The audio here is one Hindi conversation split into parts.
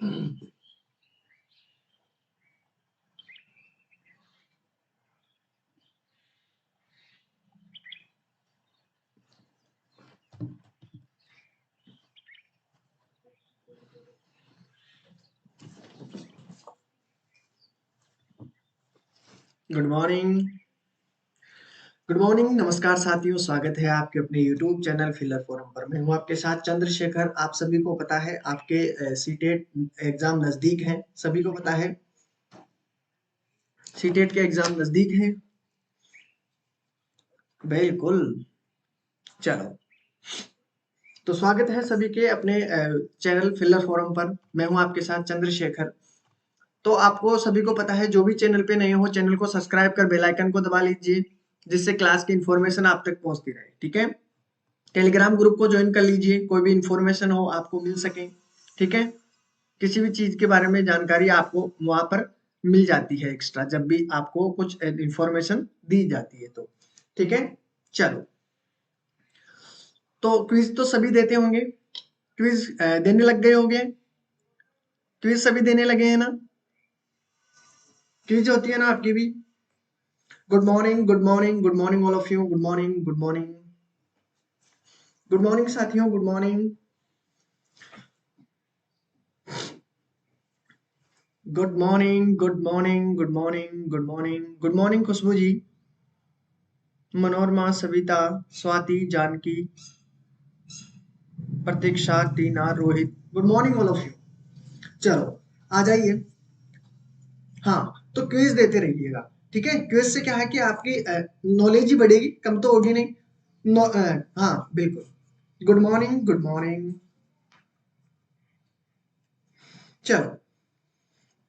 Good morning. गुड मॉर्निंग, नमस्कार साथियों, स्वागत है आपके अपने यूट्यूब चैनल फिलर फोरम पर। मैं हूं आपके साथ चंद्रशेखर। आप सभी को पता है आपके सीटेट एग्जाम नजदीक हैं, सभी को पता है सीटेट के एग्जाम नजदीक हैं। बिल्कुल। चलो, तो स्वागत है सभी के अपने चैनल फिलर फोरम पर। मैं हूं आपके साथ चंद्रशेखर। तो आपको सभी को पता है, जो भी चैनल पे नए हो चैनल को सब्सक्राइब कर बेल आइकन को दबा लीजिए, जिससे क्लास की इंफॉर्मेशन आप तक पहुंचती रहे। ठीक है। टेलीग्राम ग्रुप को ज्वाइन कर लीजिए, कोई भी इंफॉर्मेशन हो आपको मिल सके। ठीक है। किसी भी चीज के बारे में जानकारी आपको वहां पर मिल जाती है एक्स्ट्रा, जब भी आपको कुछ इंफॉर्मेशन दी जाती है तो। ठीक है। चलो, तो क्विज तो सभी देते होंगे, क्विज देने लग गए होंगे, क्विज सभी देने लगे हैं ना? क्विज होती है ना आपकी भी? Good morning, good morning, good morning all of you. Good morning, good morning, good morning साथियों, good morning, good morning, good morning, good morning, good morning, good morning Khushboo ji, Manorama, Savita, Swati, Janaki, Pratiksha, Tina, Rohit. Good morning all of you. चलो, आ जाइए। हाँ, तो क्विज देते रहिएगा। ठीक है। क्विज से क्या है कि आपकी नॉलेज ही बढ़ेगी, कम तो होगी नहीं। हाँ बिल्कुल। Good morning, good morning. चलो,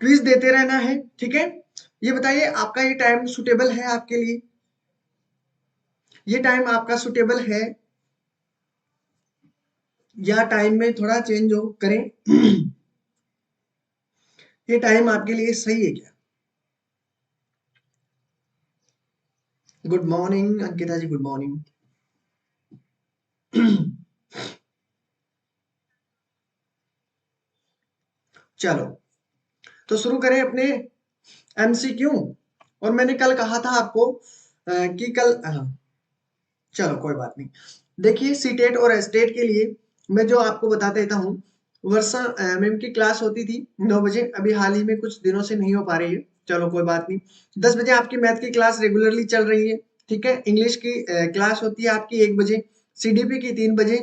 क्विज देते रहना है। ठीक है। ये बताइए, आपका ये टाइम सुटेबल है आपके लिए? ये टाइम आपका सुटेबल है या टाइम में थोड़ा चेंज हो करें? ये टाइम आपके लिए सही है क्या? गुड मॉर्निंग अंकिता जी, गुड मॉर्निंग। चलो, तो शुरू करें अपने एमसीक्यू। और मैंने कल कहा था आपको कि कल चलो कोई बात नहीं। देखिए, सीटेट और एस्टेट के लिए मैं जो आपको बता देता हूँ। वर्षा मैम की क्लास होती थी 9 बजे, अभी हाल ही में कुछ दिनों से नहीं हो पा रही है। चलो कोई बात नहीं। 10 बजे आपकी मैथ की क्लास रेगुलरली चल रही है। ठीक है। इंग्लिश की क्लास होती है आपकी 1 बजे, सीडीपी की 3 बजे,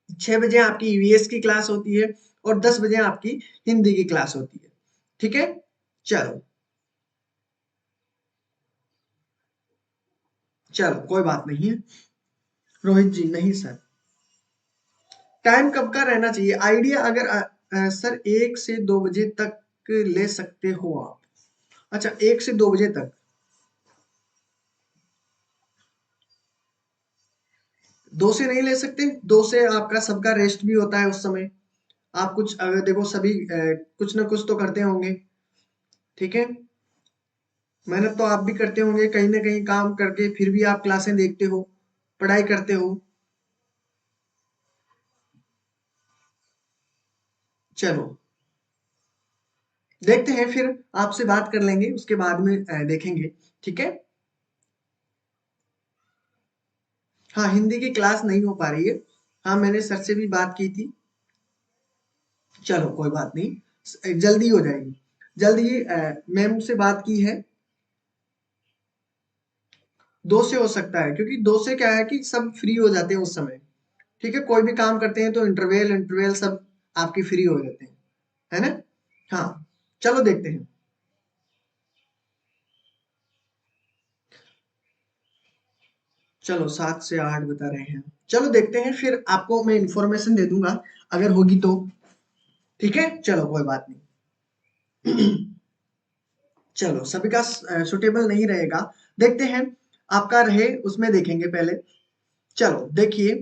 6 बजे आपकी ईवीएस की क्लास होती है, और 10 बजे आपकी हिंदी की क्लास होती है। ठीक है। चलो, चलो कोई बात नहीं है। रोहित जी, नहीं सर। टाइम कब का रहना चाहिए आइडिया? अगर सर 1 से 2 बजे तक ले सकते हो आप। अच्छा, 1 से 2 बजे तक। 2 से नहीं ले सकते? 2 से आपका सबका रेस्ट भी होता है उस समय। आप कुछ अगर देखो, सभी कुछ ना कुछ तो करते होंगे। ठीक है। मेहनत तो आप भी करते होंगे, कहीं ना कहीं काम करके फिर भी आप क्लासें देखते हो, पढ़ाई करते हो। चलो, देखते हैं, फिर आपसे बात कर लेंगे उसके बाद में देखेंगे। ठीक है। हाँ, हिंदी की क्लास नहीं हो पा रही है। हाँ, मैंने सर से भी बात की थी। चलो कोई बात नहीं, जल्दी हो जाएगी। जल्दी ही मैम से बात की है। 2 से हो सकता है, क्योंकि 2 से क्या है कि सब फ्री हो जाते हैं उस समय। ठीक है। कोई भी काम करते हैं तो इंटरवेल इंटरवेल सब आपकी फ्री हो जाते हैं, है ना? हाँ, चलो देखते हैं। चलो, 7 से 8 बता रहे हैं। चलो देखते हैं, फिर आपको मैं इंफॉर्मेशन दे दूंगा अगर होगी तो। ठीक है। चलो कोई बात नहीं। चलो, सभी का सुटेबल नहीं रहेगा। देखते हैं, आपका रहे उसमें देखेंगे पहले। चलो देखिए,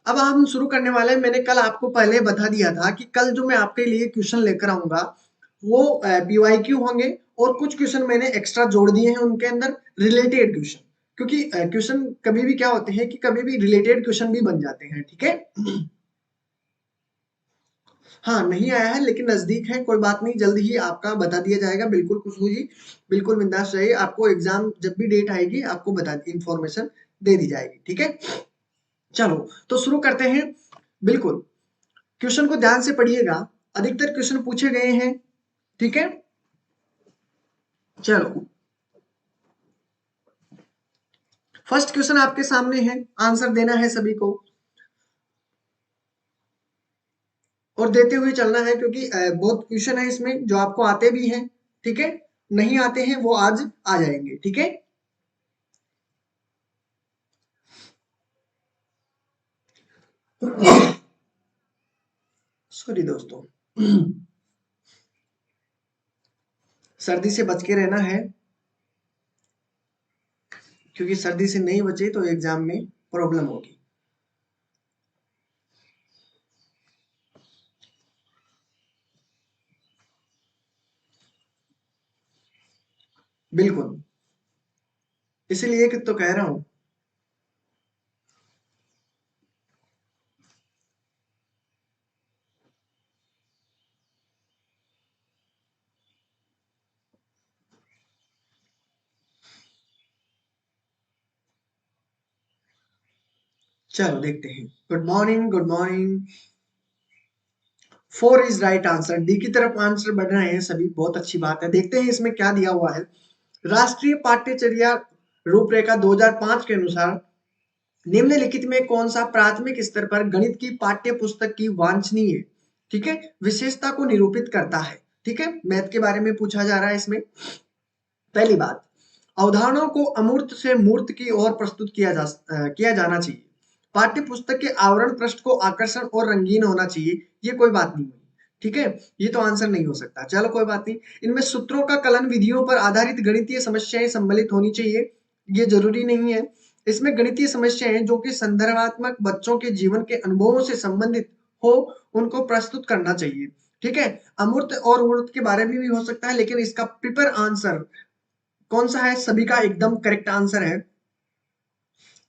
अब हम शुरू करने वाले हैं। मैंने कल आपको पहले बता दिया था कि कल जो मैं आपके लिए क्वेश्चन लेकर आऊंगा वो पीवाईक्यू होंगे, और कुछ क्वेश्चन मैंने एक्स्ट्रा जोड़ दिए हैं उनके अंदर, रिलेटेड क्वेश्चन। क्योंकि क्वेश्चन कभी भी क्या होते हैं कि कभी भी रिलेटेड क्वेश्चन भी बन जाते हैं। ठीक है। हाँ, नहीं आया है लेकिन नजदीक है, कोई बात नहीं, जल्द ही आपका बता दिया जाएगा। बिल्कुल खुशबू जी, बिल्कुल बिंदास रहिए, आपको एग्जाम जब भी डेट आएगी आपको बता इंफॉर्मेशन दे दी जाएगी, ठीक है। चलो तो शुरू करते हैं। बिल्कुल, क्वेश्चन को ध्यान से पढ़िएगा, अधिकतर क्वेश्चन पूछे गए हैं, ठीक है। चलो, फर्स्ट क्वेश्चन आपके सामने है, आंसर देना है सभी को और देते हुए चलना है, क्योंकि बहुत क्वेश्चन है इसमें जो आपको आते भी हैं, ठीक है, नहीं आते हैं वो आज आ जाएंगे, ठीक है। सॉरी दोस्तों, सर्दी से बच के रहना है, क्योंकि सर्दी से नहीं बचे तो एग्जाम में प्रॉब्लम होगी। बिल्कुल, इसीलिए कि तो कह रहा हूं। चलो देखते हैं। Good morning, good morning. 4 is right answer, D की तरफ आंसर बढ़ रहे हैं सभी, बहुत अच्छी बात है। देखते हैं इसमें क्या दिया हुआ है। राष्ट्रीय पाठ्यचर्या रूपरेखा 2005 के अनुसार निम्नलिखित में कौन सा प्राथमिक स्तर पर गणित की पाठ्य पुस्तक की वांछनीय, ठीक है, विशेषता को निरूपित करता है, ठीक है। मैथ के बारे में पूछा जा रहा है इसमें। पहली बात, अवधारणाओं को अमूर्त से मूर्त की ओर प्रस्तुत किया जाना चाहिए। पाठ्य पुस्तक के आवरण पृष्ठ को आकर्षण और रंगीन होना चाहिए, ये कोई बात नहीं हुई, ठीक है, ये तो आंसर नहीं हो सकता। चलो कोई बात नहीं। इनमें सूत्रों का कलन विधियों पर आधारित गणितीय समस्याएं सम्मिलित होनी चाहिए, ये जरूरी नहीं है। इसमें गणितीय समस्याएं जो कि संदर्भात्मक बच्चों के जीवन के अनुभवों से संबंधित हो, उनको प्रस्तुत करना चाहिए, ठीक है। अमूर्त और मूर्त के बारे में भी हो सकता है, लेकिन इसका प्रिपर आंसर कौन सा है, सभी का एकदम करेक्ट आंसर है,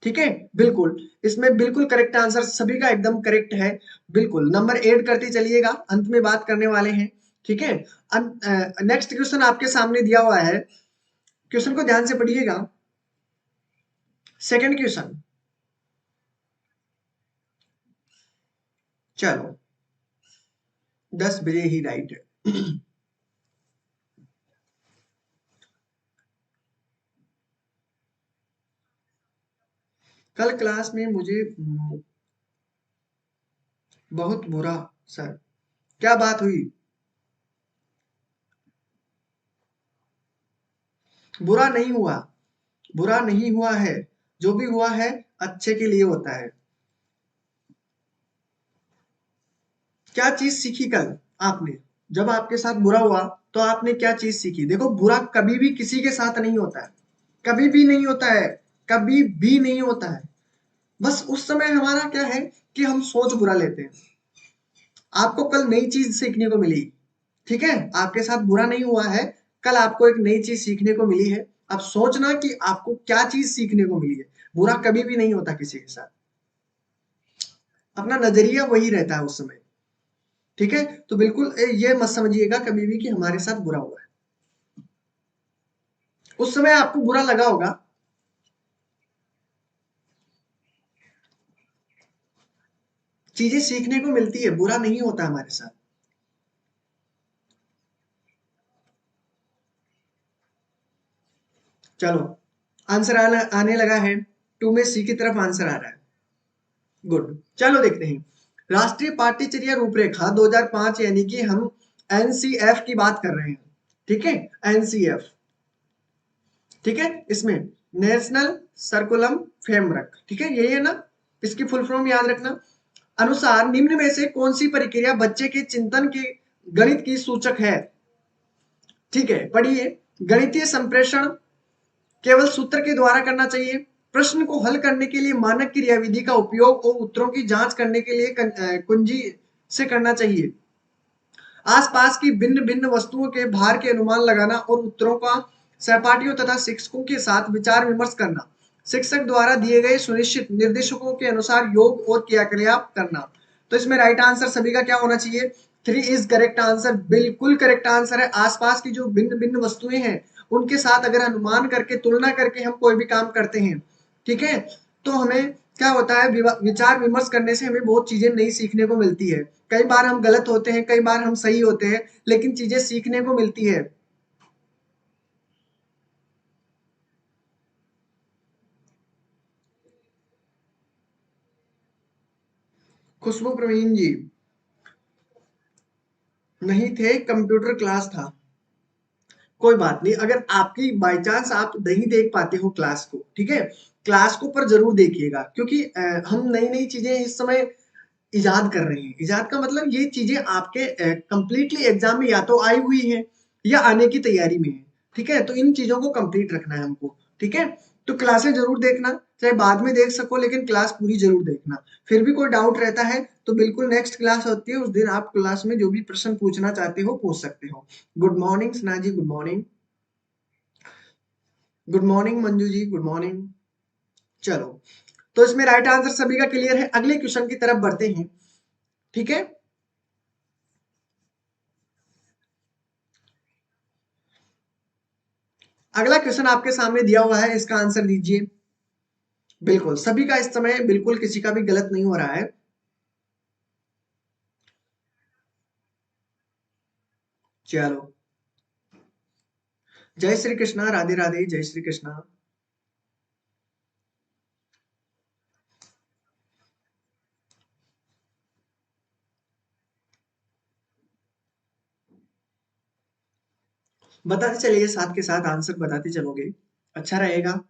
ठीक है। बिल्कुल, इसमें बिल्कुल करेक्ट आंसर सभी का एकदम करेक्ट है। बिल्कुल, नंबर ऐड करते चलिएगा, अंत में बात करने वाले हैं, ठीक है। नेक्स्ट क्वेश्चन आपके सामने दिया हुआ है, क्वेश्चन को ध्यान से पढ़िएगा। सेकंड क्वेश्चन, चलो 10 बजे ही राइट है। कल क्लास में मुझे बहुत बुरा, सर क्या बात हुई? बुरा नहीं हुआ, बुरा नहीं हुआ है, जो भी हुआ है अच्छे के लिए होता है। क्या चीज सीखी कल आपने, जब आपके साथ बुरा हुआ तो आपने क्या चीज सीखी? देखो, बुरा कभी भी किसी के साथ नहीं होता है, कभी भी नहीं होता है, कभी भी नहीं होता है। बस उस समय हमारा क्या है कि हम सोच बुरा लेते हैं। आपको कल नई चीज सीखने को मिली, ठीक है, आपके साथ बुरा नहीं हुआ है, कल आपको एक नई चीज सीखने को मिली है। अब सोचना कि आपको क्या चीज सीखने को मिली है। बुरा कभी भी नहीं होता किसी के साथ, अपना नजरिया वही रहता है उस समय, ठीक है। तो बिल्कुल ये मत समझिएगा कभी भी कि हमारे साथ बुरा हुआ है। उस समय आपको बुरा लगा होगा, चीजें सीखने को मिलती है, बुरा नहीं होता हमारे साथ। चलो, आंसर आने लगा है, 2 में सी की तरफ आंसर आ रहा है। गुड, चलो देखते हैं। राष्ट्रीय पाठ्यचर्या रूपरेखा 2005, यानी कि हम एनसीएफ की बात कर रहे हैं, ठीक है, एनसीएफ, ठीक है। इसमें नेशनल सर्कुलम फ्रेमवर्क, ठीक है, यही है ना, इसकी फुल फॉर्म याद रखना। अनुसार निम्न में से कौन सी प्रक्रिया बच्चे के चिंतन के गणित की सूचक है, ठीक है, पढ़िए। गणितीय संप्रेषण केवल सूत्र के द्वारा करना चाहिए, प्रश्न को हल करने के लिए मानक क्रियाविधि का उपयोग और उत्तरों की जांच करने के लिए कुंजी से करना चाहिए, आसपास की भिन्न भिन्न वस्तुओं के भार के अनुमान लगाना और उत्तरों का सहपाठियों तथा शिक्षकों के साथ विचार विमर्श करना, शिक्षक द्वारा दिए गए सुनिश्चित निर्देशकों के अनुसार योग और क्रियाकलाप करना। तो इसमें राइट आंसर सभी का क्या होना चाहिए? 3 इज करेक्ट आंसर, बिल्कुल करेक्ट आंसर है। आसपास की जो भिन्न भिन्न वस्तुएं हैं उनके साथ अगर अनुमान करके तुलना करके हम कोई भी काम करते हैं, ठीक है, तो हमें क्या होता है, विचार विमर्श करने से हमें बहुत चीजें नई सीखने को मिलती है। कई बार हम गलत होते हैं, कई बार हम सही होते हैं, लेकिन चीजें सीखने को मिलती है। खुशबू प्रवीण जी नहीं थे, कंप्यूटर क्लास था। कोई बात नहीं, अगर आपकी बाय चांस आप नहीं देख पाते हो क्लास को, ठीक है, क्लास को पर जरूर देखिएगा, क्योंकि हम नई नई चीजें इस समय इजाद कर रहे हैं। इजाद का मतलब ये चीजें आपके कंप्लीटली एग्जाम में या तो आई हुई है या आने की तैयारी में है, ठीक है, तो इन चीजों को कंप्लीट रखना है हमको, ठीक है। तो क्लासें जरूर देखना, चाहे बाद में देख सको, लेकिन क्लास पूरी जरूर देखना। फिर भी कोई डाउट रहता है तो बिल्कुल नेक्स्ट क्लास होती है उस दिन आप क्लास में जो भी प्रश्न पूछना चाहते हो पूछ सकते हो। Good morning Sana ji, good morning. Good morning Manju ji, good morning. चलो, तो इसमें राइट आंसर सभी का क्लियर है। अगले क्वेश्चन की तरफ बढ़ते हैं, ठीक है। अगला क्वेश्चन आपके सामने दिया हुआ है, इसका आंसर दीजिए। बिल्कुल सभी का इस समय बिल्कुल किसी का भी गलत नहीं हो रहा है। चलो, जय श्री कृष्णा, राधे राधे, जय श्री कृष्णा। बताते चलिए, साथ के साथ आंसर बताते चलोगे, अच्छा रहेगा।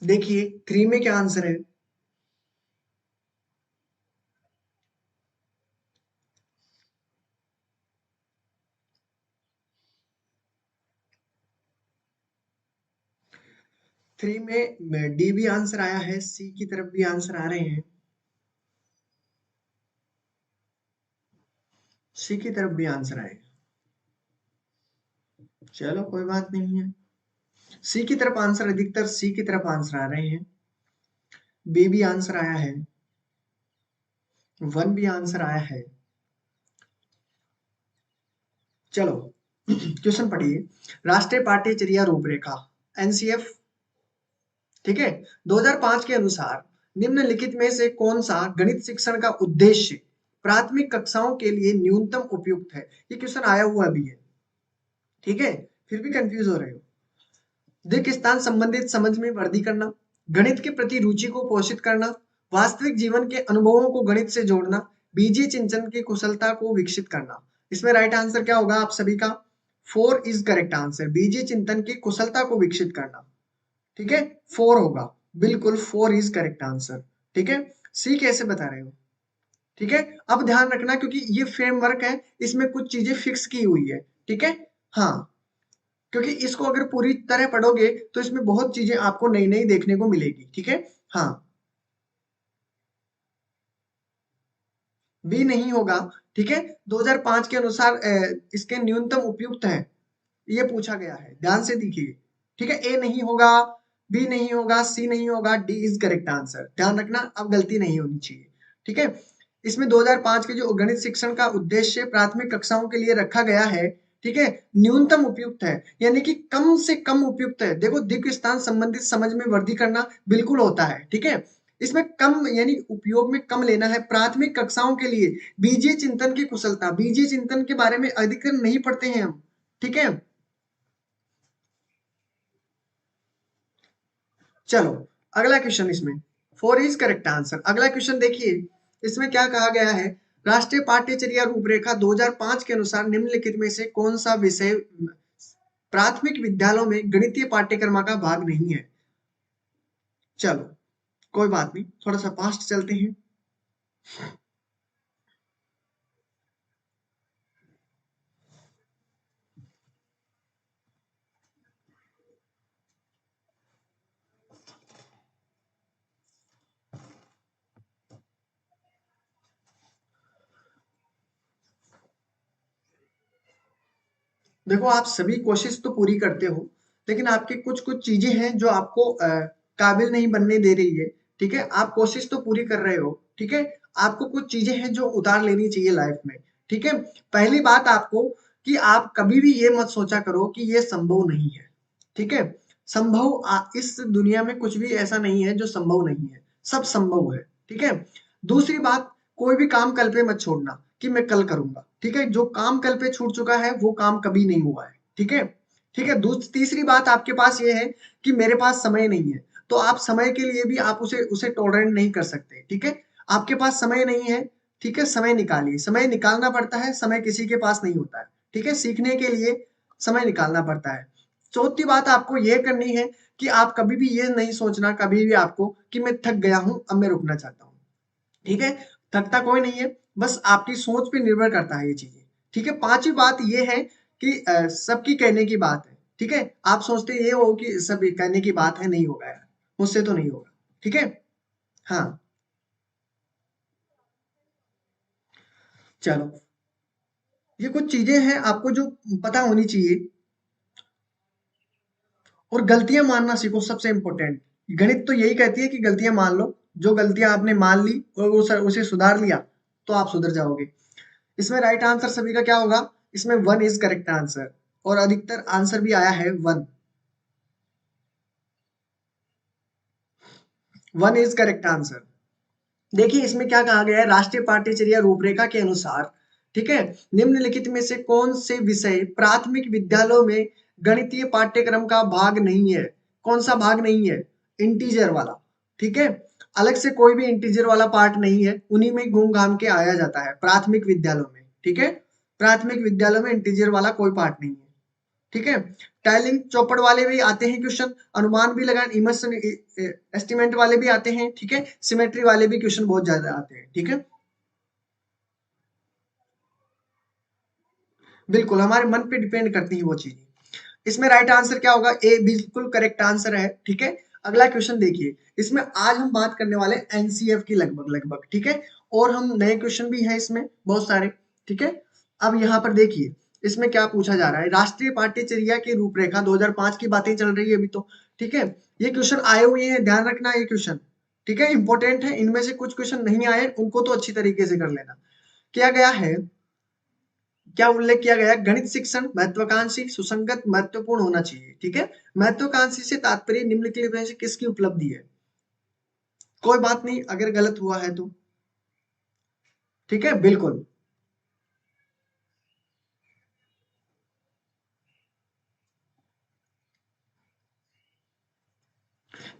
देखिए 3 में क्या आंसर है। 3 में डी भी आंसर आया है, सी की तरफ भी आंसर आ रहे हैं, सी की तरफ भी आंसर आए। चलो कोई बात नहीं है। सी की तरफ आंसर, अधिकतर सी की तरफ आंसर आ रहे हैं। बी भी आंसर आया है, 1 भी आंसर आया है। चलो क्वेश्चन पढ़िए। राष्ट्रीय पाठ्यचर्या रूपरेखा, एनसीएफ, ठीक है, 2005 के अनुसार निम्नलिखित में से कौन सा गणित शिक्षण का उद्देश्य प्राथमिक कक्षाओं के लिए न्यूनतम उपयुक्त है। ये क्वेश्चन आया हुआ भी है, ठीक है, फिर भी कंफ्यूज हो रहे हो। दिक स्थान संबंधित समझ में वृद्धि करना, गणित के प्रति रुचि को पोषित करना, वास्तविक जीवन के अनुभवों को गणित से जोड़ना, बीजीय चिंतन की कुशलता को विकसित करना। इसमें राइट आंसर क्या होगा आप सभी का? 4 इज करेक्ट आंसर, बीजीय चिंतन की कुशलता को विकसित करना, ठीक है, 4 होगा, बिल्कुल 4 इज करेक्ट आंसर, ठीक है। सी कैसे बता रहे हो, ठीक है। अब ध्यान रखना, क्योंकि ये फ्रेमवर्क है, इसमें कुछ चीजें फिक्स की हुई है, ठीक है। हाँ, क्योंकि इसको अगर पूरी तरह पढ़ोगे तो इसमें बहुत चीजें आपको नई नई देखने को मिलेगी, ठीक है। हाँ, बी नहीं होगा, ठीक है। 2005 के अनुसार इसके न्यूनतम उपयुक्त है, ये पूछा गया है, ध्यान से देखिए, ठीक है। ए नहीं होगा, बी नहीं होगा, सी नहीं होगा, डी इज करेक्ट आंसर, ध्यान रखना, अब गलती नहीं होनी चाहिए, ठीक है। इसमें 2005 के जो गणित शिक्षण का उद्देश्य प्राथमिक कक्षाओं के लिए रखा गया है, ठीक है, न्यूनतम उपयुक्त है, यानी कि कम से कम उपयुक्त है। देखो, दिक् स्थान संबंधित समझ में वृद्धि करना बिल्कुल होता है, ठीक है। इसमें कम यानी उपयोग में कम लेना है, प्राथमिक कक्षाओं के लिए बीजीय चिंतन की कुशलता, बीजीय चिंतन के बारे में अधिकतर नहीं पढ़ते हैं हम, ठीक है। चलो, अगला क्वेश्चन, इसमें 4 इज करेक्ट आंसर। अगला क्वेश्चन देखिए, इसमें क्या कहा गया है। राष्ट्रीय पाठ्यचर्या रूपरेखा 2005 के अनुसार निम्नलिखित में से कौन सा विषय प्राथमिक विद्यालयों में गणितीय पाठ्यक्रम का भाग नहीं है। चलो कोई बात नहीं, थोड़ा सा फास्ट चलते हैं। देखो आप सभी कोशिश तो पूरी करते हो, लेकिन आपकी कुछ-कुछ चीज़ें हैं जो आपको काबिल नहीं बनने दे रही है, ठीक है? आप कोशिश तो पूरी कर रहे हो, ठीक है? आपको कुछ चीज़ें हैं जो उतार लेनी चाहिए लाइफ़ में, ठीक है? पहली बात आपको कि आप कभी भी ये मत सोचा करो कि ये संभव नहीं है, ठीक है? इस दुनिया में कुछ भी ऐसा नहीं है जो संभव नहीं है, सब संभव है, ठीक है? दूसरी बात, कोई भी काम कल पे मत छोड़ना कि मैं कल करूँगा, ठीक है? जो काम कल पे छूट चुका है, वो काम कभी नहीं हुआ है, ठीक है? ठीक है? तीसरी बात आपके पास ये है कि मेरे पास समय नहीं है, तो आप समय के लिए भी आप उसे उसे टॉलरेट नहीं कर सकते, ठीक है? आपके पास समय नहीं है, ठीक है? समय निकालिए, समय निकालना पड़ता है, समय किसी के पास नहीं होता है, ठीक है? सीखने के लिए समय निकालना पड़ता है। चौथी बात आपको ये करनी है कि आप कभी भी ये नहीं सोचना कभी भी आपको कि मैं थक गया हूँ, अब मैं रुकना चाहता हूँ। ठीक है? थकता कोई नहीं है, बस आपकी सोच पे निर्भर करता है ये चीज़ें, ठीक है? 5वीं बात ये है कि सबकी कहने की बात है, ठीक है? आप सोचते ये हो कि सब कहने की बात है, नहीं होगा यार, मुझसे तो नहीं होगा, ठीक है? हाँ, चलो, ये कुछ चीज़ें हैं आपको जो पता होनी चाहिए और गलतियाँ मानना सीखो सबसे इम्पोर्टेंट। गणित तो यही कहती है कि गलतियाँ मान लो, जो गलतियाँ आपने मान ली और उसे सुधार लिया, तो आप सुधर जाओगे। इसमें राइट आंसर सभी का क्या होगा? इसमें 1 इज करेक्ट आंसर और अधिकतर आंसर भी आया है 1। 1 इज करेक्ट आंसर। देखिए इसमें क्या कहा गया है, राष्ट्रीय पाठ्यचर्या रूपरेखा के अनुसार, ठीक है, निम्नलिखित में से कौन से विषय प्राथमिक विद्यालयों में गणितीय पाठ्यक्रम का भाग नहीं है? कौन सा भाग नहीं है? इंटीजर वाला, ठीक है? अलग से कोई भी इंटीजर वाला पार्ट नहीं है, उन्हीं में घूम घाम के आया जाता है प्राथमिक विद्यालयों में, ठीक है? प्राथमिक विद्यालयों में इंटीजर वाला कोई पार्ट नहीं है, ठीक है? टाइलिंग चौपड़ वाले भी आते हैं क्वेश्चन, अनुमान भी लगान इमर्सन एस्टिमेट वाले भी आते हैं, ठीक है? सिमेट्री वाले भी क्वेश्चन बहुत ज्यादा आते हैं, ठीक है? बिल्कुल हमारे मन पे डिपेंड करती है वो चीजें। इसमें राइट आंसर क्या होगा? ए बिल्कुल करेक्ट आंसर है, ठीक है? अगला क्वेश्चन देखिए, इसमें आज हम बात करने वाले एनसीएफ की लगभग लगभग, ठीक है? और हम नए क्वेश्चन भी हैं इसमें बहुत सारे, ठीक है? अब यहाँ पर देखिए, इसमें क्या पूछा जा रहा है, राष्ट्रीय पाठ्यचर्या की रूपरेखा 2005 की बातें चल रही है अभी तो, ठीक है? ये क्वेश्चन आए हुए हैं, ध्यान रखना ये क्वेश्चन, ठीक है? इंपॉर्टेंट है, इनमें से कुछ क्वेश्चन नहीं आए उनको तो अच्छी तरीके से कर लेना। क्या गया है, क्या उल्लेख किया गया है? गणित शिक्षण महत्वाकांक्षी सुसंगत महत्वपूर्ण होना चाहिए, ठीक है? महत्वाकांक्षी से तात्पर्य निम्नलिखित में से किसकी उपलब्धि है? कोई बात नहीं अगर गलत हुआ है तो, ठीक है? बिल्कुल।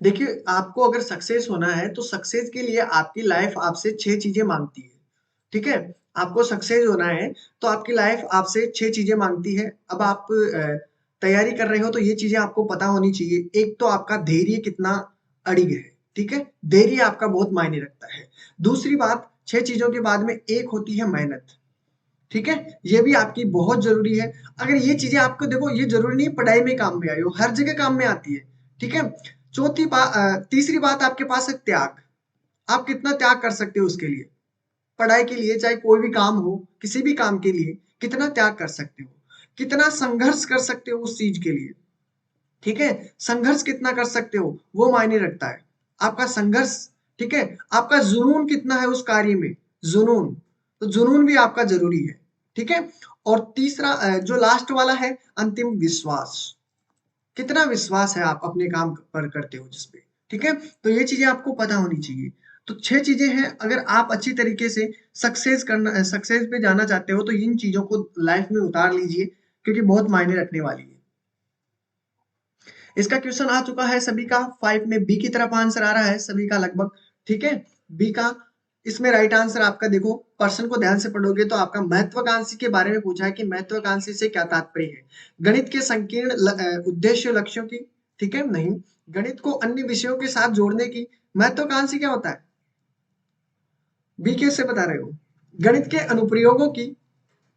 देखिए आपको अगर सक्सेस होना है तो सक्सेस के लिए आपकी लाइफ आपसे 6 चीजें मांगती है, ठीक है? आपको सक्सेस होना है तो आपकी लाइफ आपसे 6 चीजें मांगती है। अब आप तैयारी कर रहे हो तो ये चीजें आपको पता होनी चाहिए। एक तो आपका धैर्य कितना अड़िग है, ठीक है? धैर्य आपका बहुत मायने रखता है। दूसरी बात, 6 चीजों के बाद में एक होती है मेहनत, ठीक है? ये भी आपकी बहुत ज़रूरी है। अगर ये चीज़ें आपको देखो ये ज़रूरी नहीं पढ़ाई में काम में आई हो, हर जगह काम में आती है, ठीक है? तीसरी बात आपके पास है त्याग। आप कितना त्याग कर सकते हो उसके लिए? पढ़ाई के लिए चाहे कोई भी काम हो, किसी भी काम के लिए कितना त्याग कर सकते हो? कितना संघर्ष कर सकते हो उस चीज़ के लिए? ठीक है? संघर्ष कितना कर सकते हो, वो मायने रखता है। आपका संघर्ष, ठीक है? आपका जुनून कितना है उस कार्य में, जुनून, तो जुनून भी आपका ज़रूरी है, ठीक है? और तीसरा जो लास्ट वाला है अंतिम विश्वास, कितना विश्वास है आप अपने काम पर करते हो जिस पे, ठीक है? तो ये चीज़ें आपको पता होनी चाहिए। तो 6 चीज़ें हैं, अगर आप अच्छी तरीके से सक्सेस पे जाना चाहते हो तो इन चीज़ों को लाइफ में उतार लीजिए क्योंकि बहुत मायने रखने वाली है। इसका क्वेश्चन आ चुका है सभी का 5 में बी की तरफ आंसर आ रहा है सभी का लगभग, ठीक है? बी का इसमें राइट आंसर आपका देखो, पर्सन को ध्यान से पढ़ोगे तो आपका महत्वाकांक्षी के बारे में पूछा है कि महत्वाकांक्षी से क्या तात्पर्य है? गणित के संकीर्ण उद्देश्य लक्ष्यों की, ठीक है? नहीं, गणित को अन्य विषयों के साथ जोड़ने की। महत्वाकांक्षी क्या होता है? बी कैसे बता रहे हो? गणित के अनुप्रयोगों की,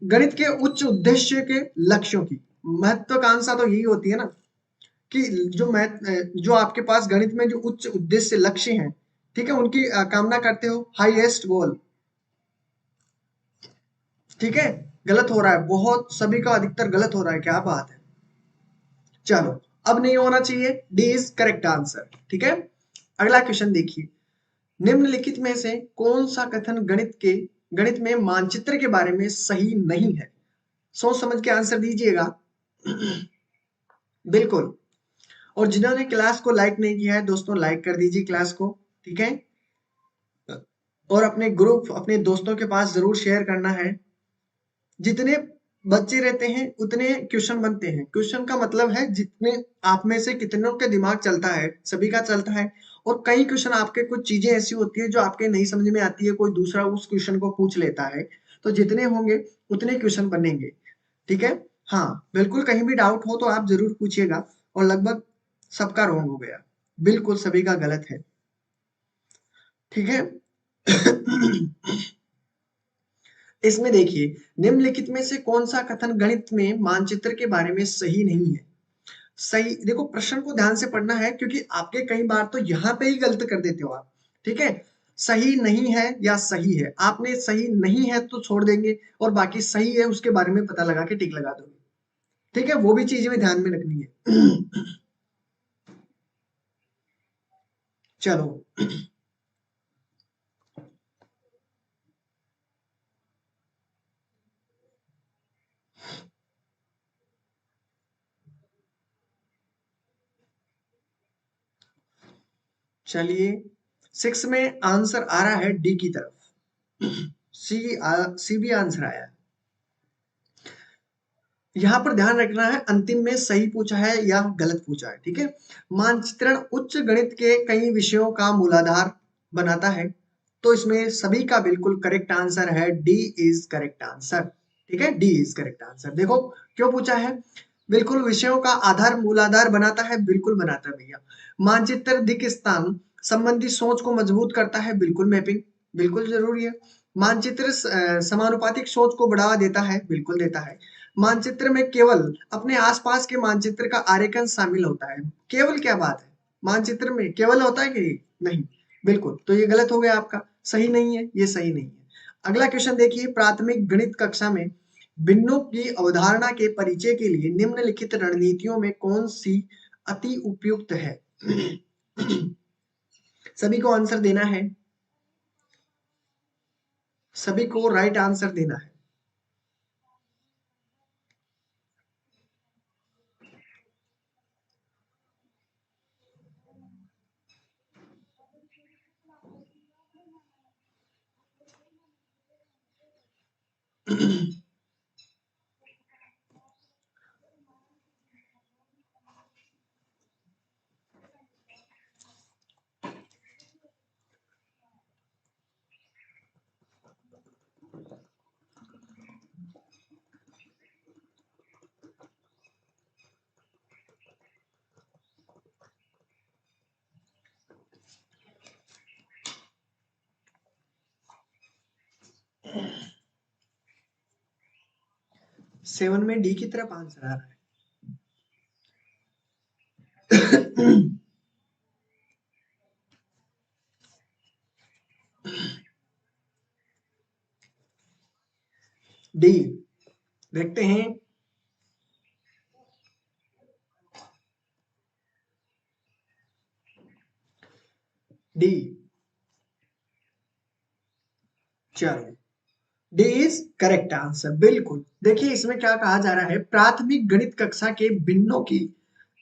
गणित के उच्च उद्देश्य के लक्ष्यों की। महत्वाकांक्षा तो यही होती है ना कि जो आपके पास गणित में जो उच्च उद्देश्य लक्ष्य हैं, ठीक है? उनकी कामना करते हो, हाईएस्ट गोल, ठीक है? गलत हो रहा है, बहुत सभी का अधिकतर गलत हो रहा है, क्या बात है। चलो, अब नहीं होना चाहिए, डी इज करेक्ट आंसर। ठीक है, अगला क्वेश्चन देखिए, निम्नलिखित में से कौन सा कथन गणित में मानचित्र के बारे में सही नहीं है? सोच समझ के आंसर दीजिएगा। बिल्कुल। और जिन्होंने क्लास को लाइक नहीं किया है दोस्तों, लाइक कर दीजिए क्लास को। ठीक है, और अपने ग्रुप, अपने दोस्तों के पास जरूर शेयर करना है। जितने बच्चे रहते हैं उतने क्वेश्चन बनते हैं। क्वेश्चन का मतलब है जितने आप में से कितनों के दिमाग चलता है, सभी का चलता है। और कई क्वेश्चन आपके, कुछ चीजें ऐसी होती है जो आपके नहीं समझ में आती है, कोई दूसरा उस क्वेश्चन को पूछ लेता है, तो जितने होंगे उतने क्वेश्चन बनेंगे। ठीक है, हाँ बिल्कुल, कहीं भी डाउट हो तो आप जरूर पूछिएगा। और लगभग सबका रॉन्ग हो गया, बिल्कुल सभी का गलत है। ठीक है। इसमें देखिए, निम्नलिखित में से कौन सा कथन गणित में मानचित्र के बारे में सही नहीं है? सही, देखो प्रश्न को ध्यान से पढ़ना है, क्योंकि आपके कई बार तो यहाँ पे ही गलत कर देते हो आप। ठीक है, सही नहीं है या सही है, आपने सही नहीं है तो छोड़ देंगे, और बाकी सही है उसके बारे में पता लगा के टिक लगा दोगे। ठीक है, वो भी चीज में ध्यान में रखनी है। चलो, चलिए, 6 में आंसर आ रहा है डी की तरफ। सी भी आंसर आया है। यहाँ पर ध्यान रखना है, अंतिम में सही पूछा है या गलत पूछा है। ठीक है, मानचित्रण उच्च गणित के कई विषयों का मूलाधार बनाता है, तो इसमें सभी का बिल्कुल करेक्ट आंसर है, डी इज करेक्ट आंसर। ठीक है, डी इज करेक्ट आंसर। देखो क्यों पूछा है, बिल्कुल विषयों का आधार मूलाधार बनाता है, बिल्कुल बनाता है भैया। मानचित्र दिक स्थान संबंधी सोच को मजबूत करता है, बिल्कुल मैपिंग, बिल्कुल जरूरी है। मानचित्र समानुपातिक सोच को बढ़ावा देता है, बिल्कुल देता है। मानचित्र में केवल अपने आसपास के मानचित्र का आरेखन शामिल होता है, केवल क्या बात है, मानचित्र में केवल होता है कि नहीं? बिल्कुल, तो ये गलत हो गया आपका, सही नहीं है, ये सही नहीं है। अगला क्वेश्चन देखिए, प्राथमिक गणित कक्षा में भिन्नों की अवधारणा के परिचय के लिए निम्नलिखित रणनीतियों में कौन सी अति उपयुक्त है? सभी को आंसर देना है, सभी को राइट आंसर देना है। सेवन में डी की तरफ आंसर आ रहा है। डी, देखते हैं। डी, चलो, डी इज करेक्ट आंसर, बिल्कुल। देखिए इसमें क्या कहा जा रहा है, प्राथमिक गणित कक्षा के भिन्नों की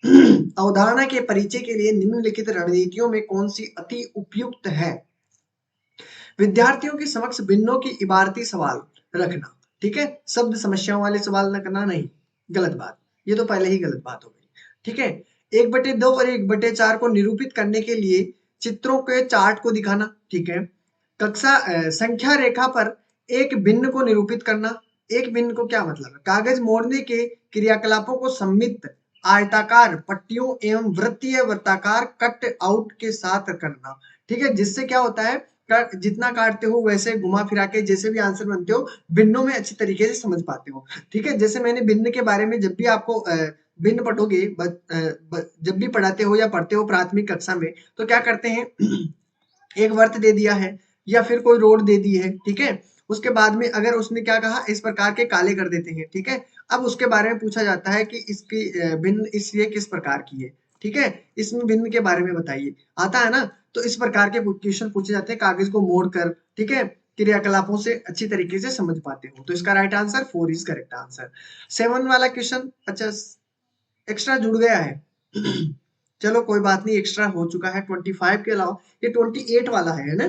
अवधारणा के परिचय के लिए निम्नलिखित रणनीतियों में कौन सी अति उपयुक्त है? विद्यार्थियों के समक्ष भिन्नों की इबारती सवाल रखना। ठीक है, शब्द समस्याओं वाले सवाल न करना, नहीं, गलत बात, ये तो पहले ही गलत बात हो गई। ठीक है, 1/2 और 1/4 को निरूपित करने के लिए चित्रों के चार्ट को दिखाना। ठीक है, कक्षा संख्या रेखा पर एक भिन्न को निरूपित करना। एक भिन्न को क्या मतलब है, कागज मोड़ने के क्रियाकलापों को सम्मिलित आयताकार पट्टियों एवं वृत्तीय वृत्ताकार कट आउट के साथ करना। ठीक है, जिससे क्या होता है, जितना काटते हो वैसे घुमा फिरा के जैसे भी आंसर बनते हो, भिन्नों में अच्छी तरीके से समझ पाते हो। ठीक है, जैसे मैंने भिन्न के बारे में, जब भी आपको भिन्न पढ़ोगे, जब भी पढ़ाते हो या पढ़ते हो प्राथमिक कक्षा में, तो क्या करते हैं, एक वर्त दे दिया है या फिर कोई रोड दे दी है, ठीक है, उसके बाद में अगर उसने क्या कहा, इस प्रकार के काले कर देते हैं, ठीक है। अब उसके बारे में पूछा जाता है कि इसकी भिन्न ये किस प्रकार की है, ठीक है, इसमें भिन्न के बारे में बताइए, आता है ना। तो इस प्रकार के क्वेश्चन पूछे जाते हैं, कागज को मोड़कर, ठीक है, क्रियाकलापों से अच्छी तरीके से समझ पाते हो। तो इसका right answer 4 is correct answer. 7 वाला क्वेश्चन, अच्छा एक्स्ट्रा जुड़ गया है चलो कोई बात नहीं, एक्स्ट्रा हो चुका है 25 के अलावा। ये 28 वाला है ना,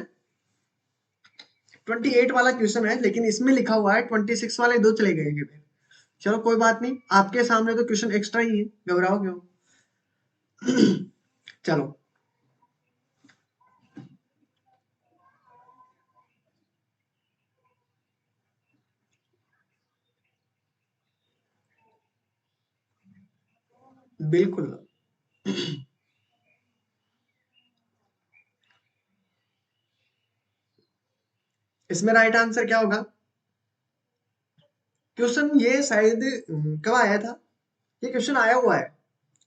28 वाला क्वेश्चन है, लेकिन इसमें लिखा हुआ है 26 वाले दो चले गए हैं। चलो कोई बात नहीं, आपके सामने तो क्वेश्चन एक्स्ट्रा ही है, घबराओ क्यों चलो बिल्कुल। इसमें राइट आंसर क्या होगा? क्वेश्चन ये शायद कब आया था, ये क्वेश्चन आया हुआ है।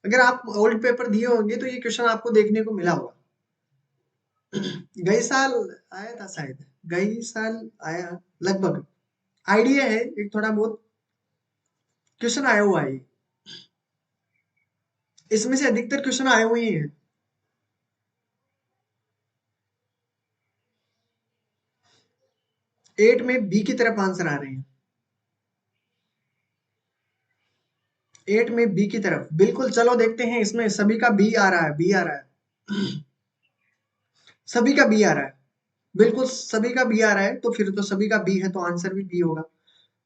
अगर आप ओल्ड पेपर दिए होंगे तो ये क्वेश्चन आपको देखने को मिला होगा। गए साल आया था शायद, गए साल आया लगभग, आइडिया है एक थोड़ा बहुत, क्वेश्चन आया हुआ है। इसमें से अधिकतर क्वेश्चन आए हुए हैं। 8 में बी की तरफ आंसर आ रहे हैं, 8 में बी की तरफ, बिल्कुल। चलो देखते हैं, इसमें सभी का बी आ रहा है, बी आ रहा है सभी का बी आ रहा है, बिल्कुल सभी का बी आ रहा है, तो फिर तो सभी का बी है, तो आंसर भी बी होगा।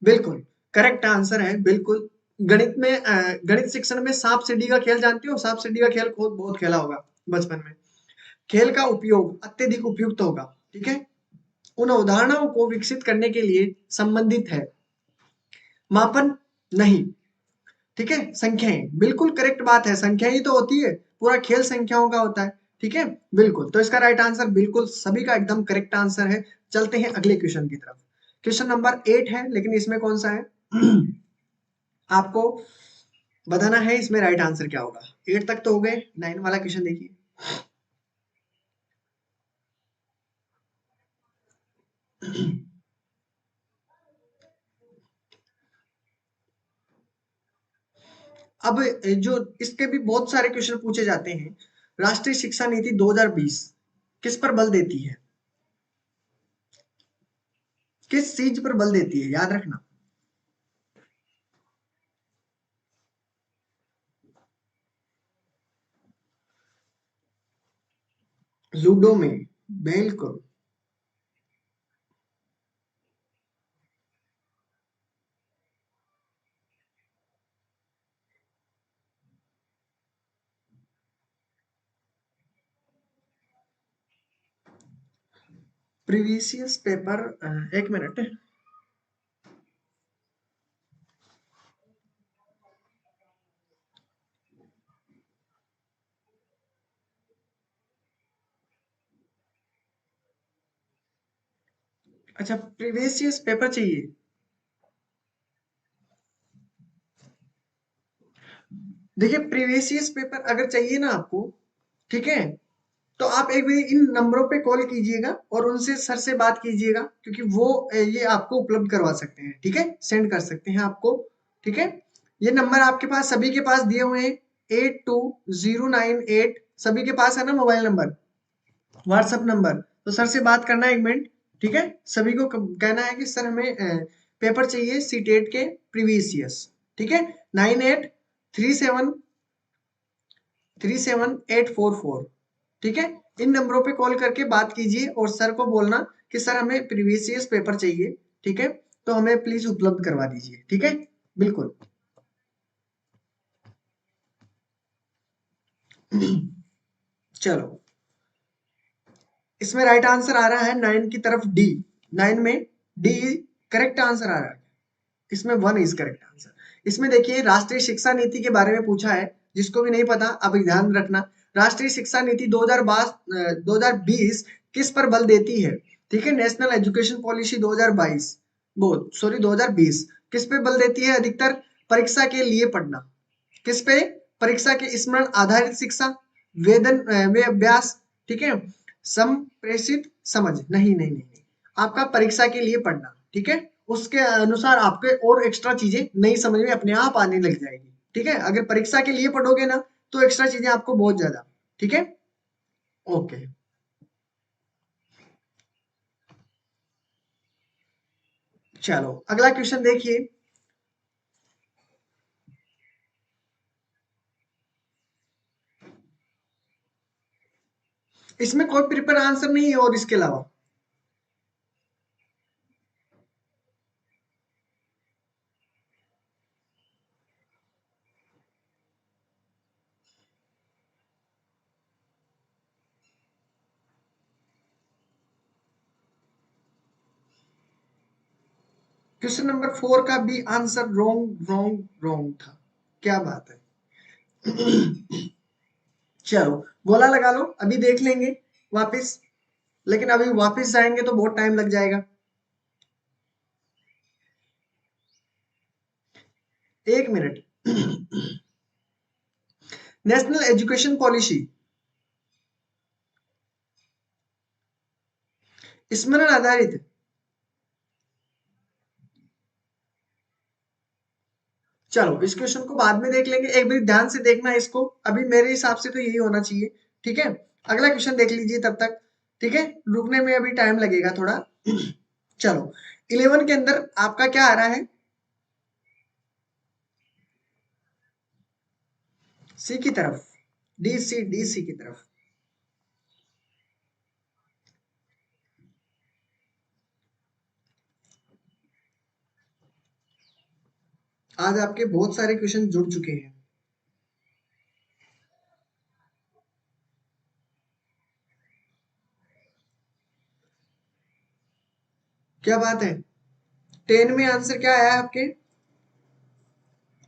बिल्कुल करेक्ट आंसर है, बिल्कुल। गणित में गणित शिक्षण में सांप सीढ़ी का खेल जानते हो? सांप सीढ़ी का खेल खुद बहुत खेला होगा बचपन में। खेल का उपयोग अत्यधिक उपयुक्त होगा, ठीक है, उन उदाहरणों को विकसित करने के लिए संबंधित है। मापन नहीं, ठीक है, संख्याएं, बिल्कुल करेक्ट बात है, संख्या ही तो होती है, पूरा खेल संख्याओं का होता है, ठीक है, बिल्कुल। तो इसका राइट आंसर बिल्कुल सभी का एकदम करेक्ट आंसर है। चलते हैं अगले क्वेश्चन की तरफ। क्वेश्चन नंबर 8 है, लेकिन इसमें कौन सा है आपको बताना है, इसमें राइट आंसर क्या होगा। 8 तक तो हो गए, 9 वाला क्वेश्चन देखिए। अब जो इसके भी बहुत सारे क्वेश्चन पूछे जाते हैं। राष्ट्रीय शिक्षा नीति 2020 किस पर बल देती है, किस चीज पर बल देती है, याद रखना। लूडो में, बिल्कुल। प्रीवियस पेपर, एक मिनट। अच्छा, प्रीवियस पेपर चाहिए। देखिए, प्रीवियस पेपर अगर चाहिए ना आपको, ठीक है, तो आप एक बार इन नंबरों पे कॉल कीजिएगा और उनसे सर से बात कीजिएगा, क्योंकि वो ये आपको उपलब्ध करवा सकते हैं, ठीक है, सेंड कर सकते हैं आपको, ठीक है। ये नंबर आपके पास सभी के पास दिए हुए हैं, 82098, सभी के पास है ना मोबाइल नंबर, व्हाट्सएप नंबर। तो सर से बात करना है 1 मिनट, ठीक है। सभी को कहना है कि सर हमें पेपर चाहिए सीटेट के प्रीवियस ईयर्स, ठीक है, 9837378844, ठीक है। इन नंबरों पे कॉल करके बात कीजिए और सर को बोलना कि सर हमें प्रीवियस ईयर्स पेपर चाहिए, ठीक है, तो हमें प्लीज उपलब्ध करवा दीजिए, ठीक है, बिल्कुल। चलो, इसमें राइट आंसर आ रहा है 9 की तरफ डी, 9 में डी करेक्ट आंसर आ रहा है, इसमें 1 इज करेक्ट आंसर। इसमें देखिए, राष्ट्रीय शिक्षा नीति के बारे में पूछा है, जिसको भी नहीं पता अब ध्यान रखना। राष्ट्रीय शिक्षा नीति 2020 किस पर बल देती है, ठीक है, नेशनल एजुकेशन पॉलिसी 2022, वो सॉरी 2020 किस पे बल देती है अधिकतर? परीक्षा के लिए पढ़ना, किस पे? परीक्षा के स्मरण आधारित शिक्षा, वेदन वे अभ्यास, ठीक है, संप्रेषित समझ, नहीं नहीं नहीं नहीं। आपका परीक्षा के लिए पढ़ना, ठीक है? उसके अनुसार आपके और एक्स्ट्रा चीजें नई समझ में अपने आप आने लग जाएगी, ठीक है? अगर परीक्षा के लिए पढ़ोगे ना तो एक्स्ट्रा चीजें आपको बहुत ज्यादा, ठीक है? ओके, चलो अगला क्वेश्चन देखिए। इसमें कोई प्रिपेयर आंसर नहीं है और इसके अलावा। क्वेश्चन नंबर 4 का भी आंसर रॉन्ग रॉन्ग रॉन्ग था। क्या बात है। चलो गोला लगा लो, अभी देख लेंगे वापस, लेकिन अभी वापस जाएंगे तो बहुत टाइम लग जाएगा। एक मिनट। नेशनल एजुकेशन पॉलिसी स्मरण आधारित। चलो इस क्वेश्चन को बाद में देख लेंगे, एक बार ध्यान से देखना इसको, अभी मेरे हिसाब से तो यही होना चाहिए, ठीक है? अगला क्वेश्चन देख लीजिए तब तक, ठीक है? रुकने में अभी टाइम लगेगा थोड़ा। चलो 11 के अंदर आपका क्या आ रहा है? सी की तरफ, डी सी की तरफ। आज आपके बहुत सारे क्वेश्चन जुड़ चुके हैं। क्या बात है, 10 में आंसर क्या आया आपके?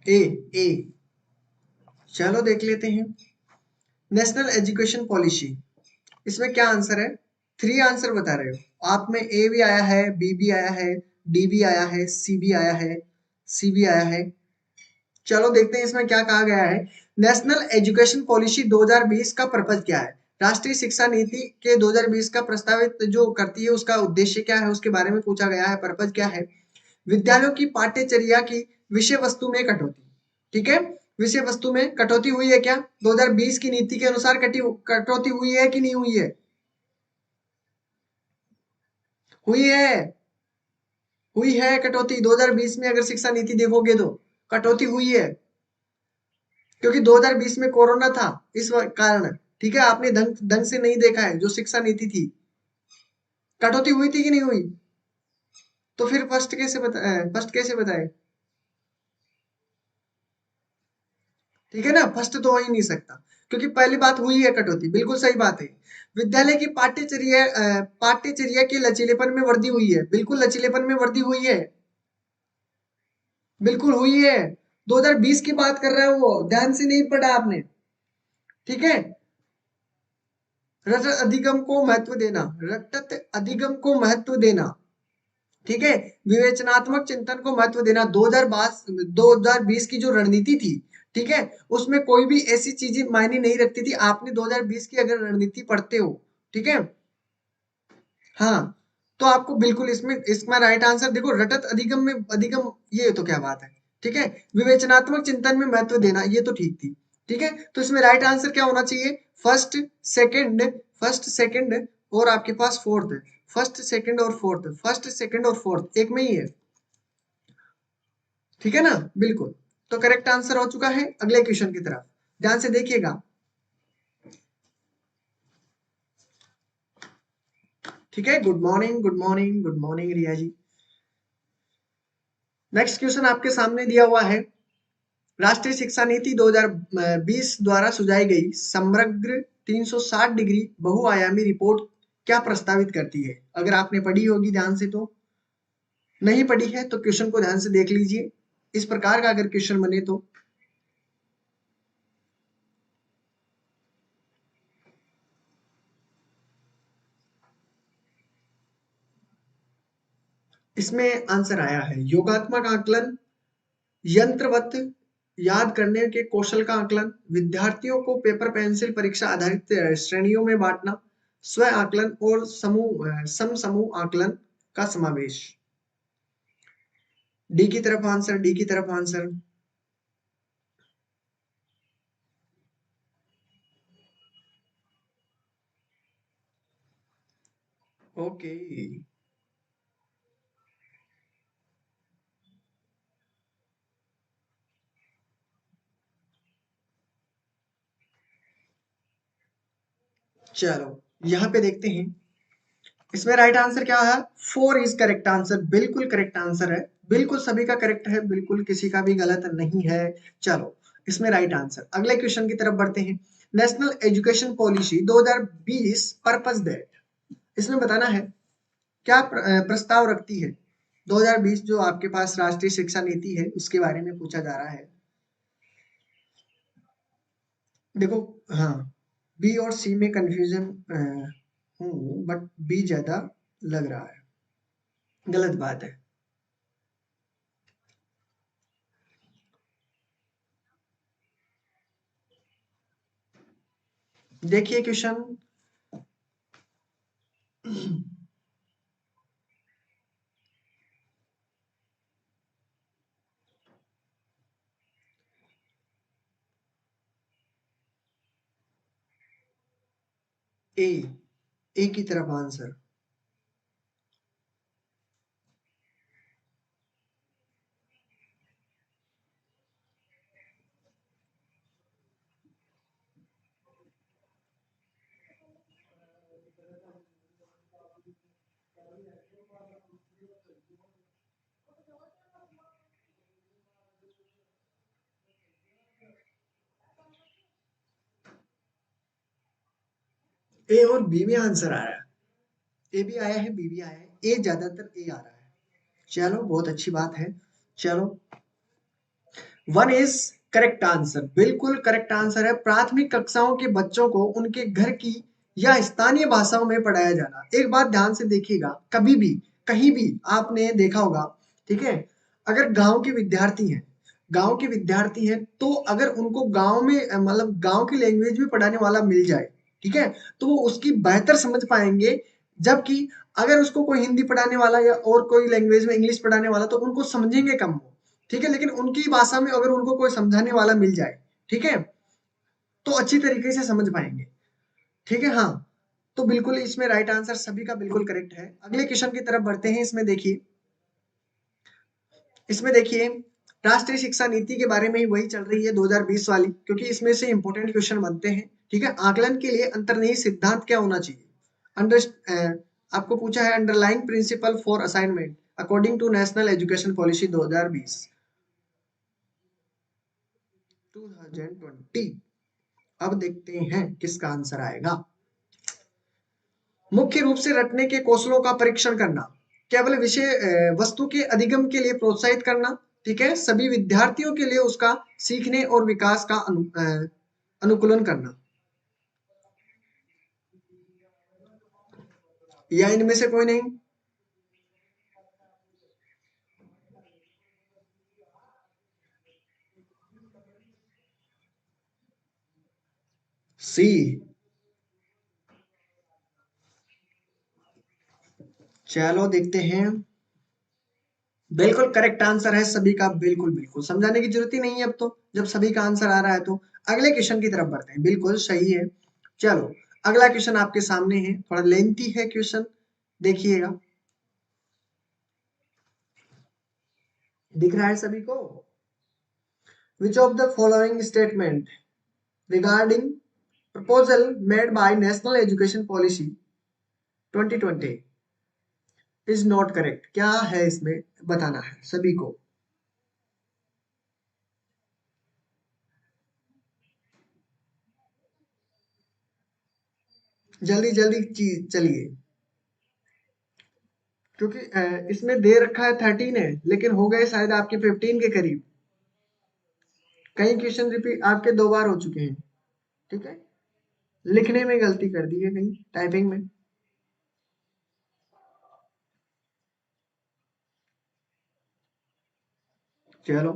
ए, ए। चलो देख लेते हैं। नेशनल एजुकेशन पॉलिसी, इसमें क्या आंसर है? 3 आंसर बता रहे हो आप, में ए भी आया है, बी भी आया है, डी भी आया है, सी भी आया है, सी भी आया है। चलो देखते हैं इसमें क्या कहा गया है। नेशनल एजुकेशन पॉलिसी 2020 का पर्पज क्या है? राष्ट्रीय शिक्षा नीति के 2020 का प्रस्तावित जो करती है उसका उद्देश्य क्या है, उसके बारे में पूछा गया है। पर्पज क्या है? विद्यालयों की पाठ्यचर्या की विषय वस्तु में कटौती, ठीक है? विषय वस्तु में कटौती हुई है क्या? 2020 की नीति के अनुसार कटौती हुई है कि नहीं हुई है? हुई है, हुई है कटौती। 2020 में अगर शिक्षा नीति देखोगे तो कटौती हुई है, क्योंकि 2020 में कोरोना था इस कारण, ठीक है? आपने ढंग ढंग से नहीं देखा है जो शिक्षा नीति थी। कटौती हुई थी कि नहीं हुई? तो फिर फर्स्ट कैसे बताए? ठीक है ना, फर्स्ट तो हो ही नहीं सकता, क्योंकि पहली बात हुई है कटौती, बिल्कुल सही बात है। विद्यालय की पाठ्यचर्या के लचीलेपन में वृद्धि हुई है, बिल्कुल लचीलेपन में वृद्धि हुई है, बिल्कुल हुई है। 2020 की बात कर रहा है वो, ध्यान से नहीं पढ़ा आपने, ठीक है? रटत अधिगम को महत्व देना, रटत अधिगम को महत्व देना, ठीक है? विवेचनात्मक चिंतन को महत्व देना। 2020 की जो रणनीति थी, ठीक है, उसमें कोई भी ऐसी चीजें मायने नहीं रखती थी। आपने 2020 की अगर रणनीति पढ़ते हो, ठीक है, हाँ, तो आपको बिल्कुल इसमें इसका राइट आंसर देखो, रटत अधिगम में अधिगम, ये तो क्या बात है, ठीक है? विवेचनात्मक चिंतन में महत्व देना, ये तो ठीक थी, ठीक है? तो इसमें राइट आंसर क्या होना चाहिए? फर्स्ट, सेकंड, फर्स्ट सेकंड और आपके पास फोर्थ, फर्स्ट सेकंड और फोर्थ, फर्स्ट सेकंड और फोर्थ एक में ही है, ठीक है ना? बिल्कुल। तो करेक्ट आंसर हो चुका है। अगले क्वेश्चन की तरफ ध्यान से देखिएगा, ठीक है? Good morning, good morning, good morning Riya ji. Next question आपके सामने दिया हुआ है। राष्ट्रीय शिक्षा नीति 2020 द्वारा सुझाई गई समग्र 360 डिग्री बहुआयामी रिपोर्ट क्या प्रस्तावित करती है? अगर आपने पढ़ी होगी ध्यान से तो, नहीं पढ़ी है तो क्वेश्चन को ध्यान से देख लीजिए। इस प्रकार का अगर क्वेश्चन बने तो इसमें आंसर आया है योगात्मक आकलन, यंत्रवत याद करने के कौशल का आकलन, विद्यार्थियों को पेपर पेंसिल परीक्षा आधारित श्रेणियों में बांटना, स्व आकलन और समूह सम समूह आकलन, का समावेश। डी की तरफ आंसर, डी की तरफ आंसर। ओके, चलो यहाँ पे देखते हैं, इसमें राइट आंसर क्या है? 4 इज करेक्ट आंसर, बिल्कुल करेक्ट आंसर है, बिल्कुल सभी का करेक्ट है, बिल्कुल किसी का भी गलत नहीं है। चलो इसमें राइट आंसर। अगले क्वेश्चन की तरफ बढ़ते हैं। National education policy 2020 purpose that, इसमें बताना है क्या प्रस्ताव रखती है। 2020 जो आपके पास राष्ट्रीय शिक्षा नीति है उसके बारे में पूछा जा रहा है। देखो, हाँ, बी और सी में कंफ्यूजन हूँ, बट बी ज्यादा लग रहा है। गलत बात है। देखिए क्वेश्चन, ए, ए की तरफ आंसर। ए और बी में आंसर आ रहा है, ए भी आया है, बी भी आया है, ए ज्यादातर ए आ रहा है। चलो बहुत अच्छी बात है। चलो, वन इज करेक्ट आंसर, बिल्कुल करेक्ट आंसर है। प्राथमिक कक्षाओं के बच्चों को उनके घर की या स्थानीय भाषाओं में पढ़ाया जाना। एक बात ध्यान से देखिएगा, कभी भी कहीं भी आपने देखा होगा, ठीक है, अगर गांव के विद्यार्थी हैं, गांव के विद्यार्थी हैं, तो अगर उनको गांव में मतलब गांव की लैंग्वेज में पढ़ाने वाला मिल जाए, ठीक है, तो वो उसकी बेहतर समझ पाएंगे। जबकि अगर उसको कोई हिंदी पढ़ाने वाला या और कोई लैंग्वेज में इंग्लिश पढ़ाने वाला, तो उनको समझेंगे कम वो, ठीक है, लेकिन उनकी भाषा में अगर उनको कोई समझाने वाला मिल जाए, ठीक है, तो अच्छी तरीके से समझ पाएंगे। ठीक है, हाँ, तो बिल्कुल इसमें राइट आंसर सभी का बिल्कुल करेक्ट है। अगले क्वेश्चन की तरफ बढ़ते हैं। इसमें देखिए, इसमें देखिए, राष्ट्रीय शिक्षा नीति के बारे में ही वही चल रही है 2020 वाली, क्योंकि इसमें से इंपॉर्टेंट क्वेश्चन बनते हैं। ठीक है, आकलन के लिए अंतर्निहित सिद्धांत क्या होना चाहिए? अंडर आपको पूछा है underlying principle for assignment according to national education policy 2020 2020। अब देखते हैं किसका आंसर आएगा। मुख्य रूप से रटने के कौशलों का परीक्षण करना, केवल विषय वस्तु के अधिगम के लिए प्रोत्साहित करना, ठीक है, सभी विद्यार्थियों के लिए उसका सीखने और विकास का अनुकूलन करना, या इनमें से कोई नहीं? सी। चलो देखते हैं, बिल्कुल करेक्ट आंसर है सभी का, बिल्कुल बिल्कुल समझाने की जरूरत ही नहीं है अब तो, जब सभी का आंसर आ रहा है तो। अगले क्वेश्चन की तरफ बढ़ते हैं, बिल्कुल सही है। चलो अगला क्वेश्चन आपके सामने है, थोड़ा लेंथी है क्वेश्चन, देखिएगा। दिख रहा है सभी को? Which of the following statement regarding proposal made by National Education Policy 2020 is not correct? क्या है इसमें बताना है सभी को। जल्दी जल्दी चीज चलिए, क्योंकि इसमें दे रखा है 13 है, लेकिन हो गए शायद आपके 15 के करीब। कई क्वेश्चन रिपीट आपके 2 बार हो चुके हैं। ठीक है, लिखने में गलती कर दी है कहीं, टाइपिंग में। चलो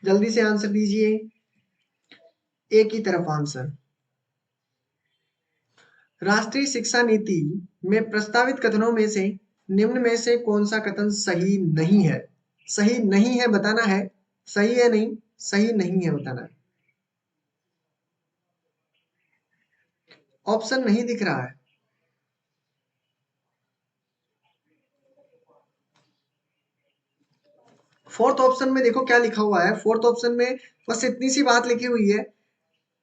जल्दी से आंसर दीजिए। एक ही तरफ आंसर। राष्ट्रीय शिक्षा नीति में प्रस्तावित कथनों में से निम्न में से कौन सा कथन सही नहीं है? सही नहीं है बताना है, सही है नहीं, सही नहीं है बताना है। ऑप्शन नहीं दिख रहा है। फोर्थ ऑप्शन में देखो क्या लिखा हुआ है। फोर्थ ऑप्शन में बस इतनी सी बात लिखी हुई है,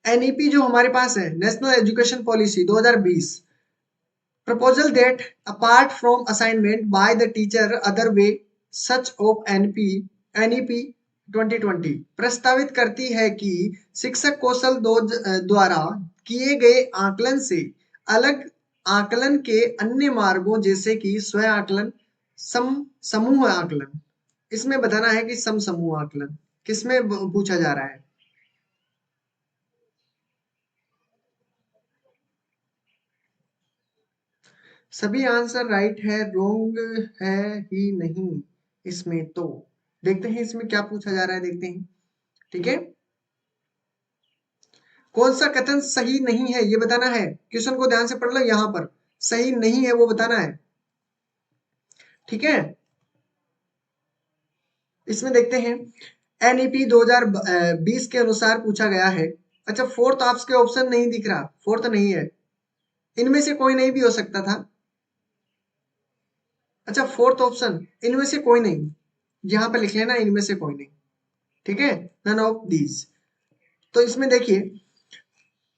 एनईपी जो हमारे पास है, national education policy 2020, proposal that apart from assignment by the teacher other way such of NEP 2020 प्रस्तावित करती है कि शिक्षक कौशल द्वारा किए गए आकलन से अलग आकलन के अन्य मार्गों जैसे कि स्व आकलन, समूह आकलन, इसमें बताना है कि सम समूह आकलन किसमें पूछा जा रहा है। सभी आंसर राइट है, रोंग है ही नहीं इसमें। तो देखते हैं इसमें क्या पूछा जा रहा है, देखते हैं। ठीक है, कौन सा कथन सही नहीं है ये बताना है। क्वेश्चन को ध्यान से पढ़ लो, यहां पर सही नहीं है वो बताना है। ठीक है, इसमें देखते हैं एनईपी 2020 के अनुसार पूछा गया है। अच्छा, फोर्थ आपके ऑप्शन नहीं दिख रहा, फोर्थ नहीं है, इनमें से कोई नहीं भी हो सकता था। अच्छा, फोर्थ ऑप्शन इनमें से कोई नहीं, यहां पर लिख लेना इनमें से कोई नहीं। ठीक है, नन ऑफ दीज। तो इसमें देखिए,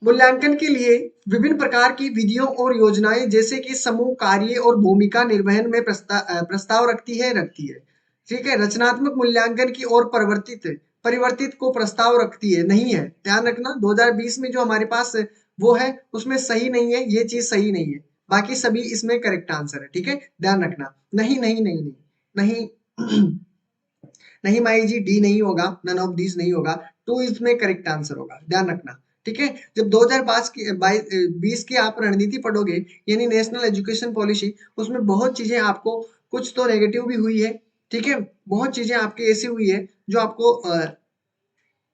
मूल्यांकन के लिए विभिन्न प्रकार की विधियों और योजनाएं जैसे कि समूह कार्य और भूमिका निर्वहन में प्रस्ताव रखती है। ठीक है, रचनात्मक मूल्यांकन की ओर परिवर्तित को प्रस्ताव रखती है, नहीं है। ध्यान रखना 2020 में जो हमारे पास वो है उसमें सही नहीं है, ये चीज सही नहीं है, बाकी सभी इसमें करेक्ट आंसर है। ठीक है, ध्यान रखना। नहीं नहीं नहीं नहीं नहीं नहीं माई जी, डी नहीं होगा, नन ऑफ दीज नहीं होगा, टू इसमें करेक्ट आंसर होगा, ध्यान रखना। ठीक है, जब 2020 की आप रणनीति पढ़ोगे, यानी नेशनल एजुकेशन पॉलिसी, उसमें बहुत चीजें आपको, कुछ तो नेगेटिव भी हुई है। ठीक है, बहुत चीजें आपकी ऐसी हुई है जो आपको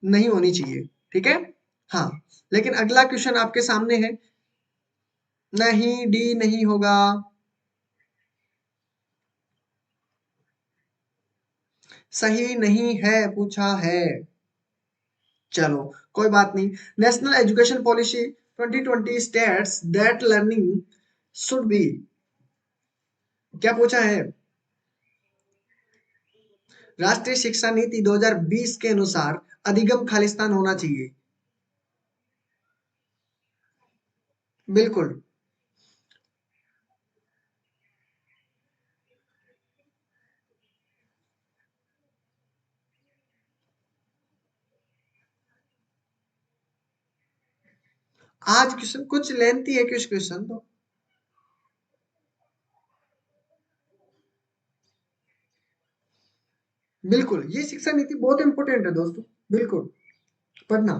नहीं होनी चाहिए। ठीक है, हाँ, लेकिन अगला क्वेश्चन आपके सामने है। नहीं, डी नहीं होगा, सही नहीं है पूछा है। चलो कोई बात नहीं। National education policy 2020 states that learning should be, क्या पूछा है? राष्ट्रीय शिक्षा नीति 2020 के अनुसार अधिगम खालिस्तान होना चाहिए। बिल्कुल, आज क्वेश्चन कुछ लेंथी है, कुछ क्वेश्चन तो बिल्कुल, ये शिक्षा नीति बहुत इंपॉर्टेंट है दोस्तों, बिल्कुल पढ़ना।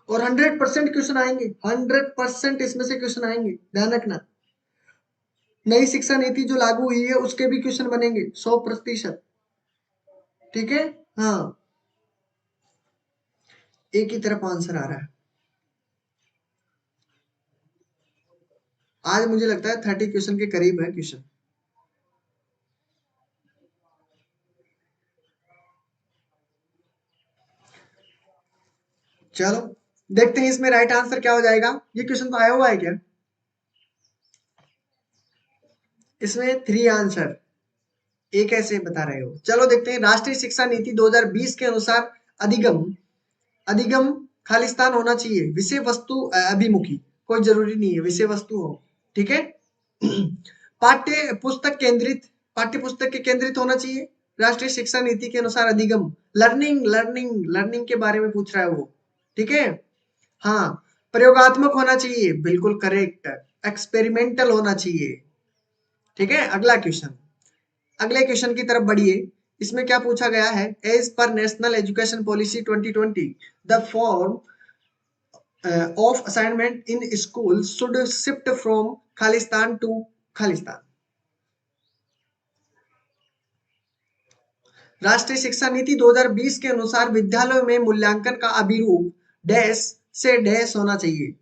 और 100% क्वेश्चन आएंगे, 100% इसमें से क्वेश्चन आएंगे, ध्यान रखना। नई शिक्षा नीति जो लागू हुई है उसके भी क्वेश्चन बनेंगे 100%। ठीक है, हाँ, एक ही तरफ आंसर आ रहा है। आज मुझे लगता है 30 क्वेश्चन के करीब है क्वेश्चन। चलो देखते हैं इसमें राइट आंसर क्या हो जाएगा। ये क्वेश्चन तो आया हुआ है क्या? इसमें 3 आंसर, एक ऐसे बता रहे हो। चलो देखते हैं, राष्ट्रीय शिक्षा नीति 2020 के अनुसार अधिगम अधिगम खालिस्तान होना चाहिए, विषय वस्तु अभिमुखी, कोई जरूरी नहीं है विषय वस्तु हो। ठीक है, पाठ्य पुस्तक के केंद्रित होना चाहिए। राष्ट्रीय शिक्षा नीति के अनुसार अधिगम लर्निंग के बारे में पूछ रहा है वो। ठीक है, हाँ, प्रयोगात्मक होना चाहिए, बिल्कुल करेक्ट, एक्सपेरिमेंटल होना चाहिए। ठीक है, अगला क्वेश्चन, अगले क्वेश्चन की तरफ बढ़िए। इसमें क्या पूछा गया है? एज पर national education policy 2020 the form of assignment in school should shift from खालिस्तान टू खालिस्तान। राष्ट्रीय शिक्षा नीति 2020 के अनुसार विद्यालयों में मूल्यांकन का अभिरूप डैश से डैश होना चाहिए।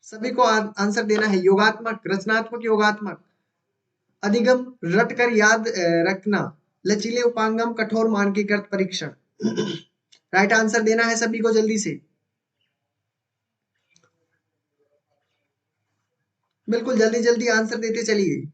सभी को आंसर देना है। योगात्मक, रचनात्मक, योगात्मक, अधिगम, रटकर याद रखना, लचीले उपांगम, कठोर मानकीकृत परीक्षण। राइट आंसर देना है सभी को जल्दी से। बिल्कुल जल्दी जल्दी आंसर देते चलिए।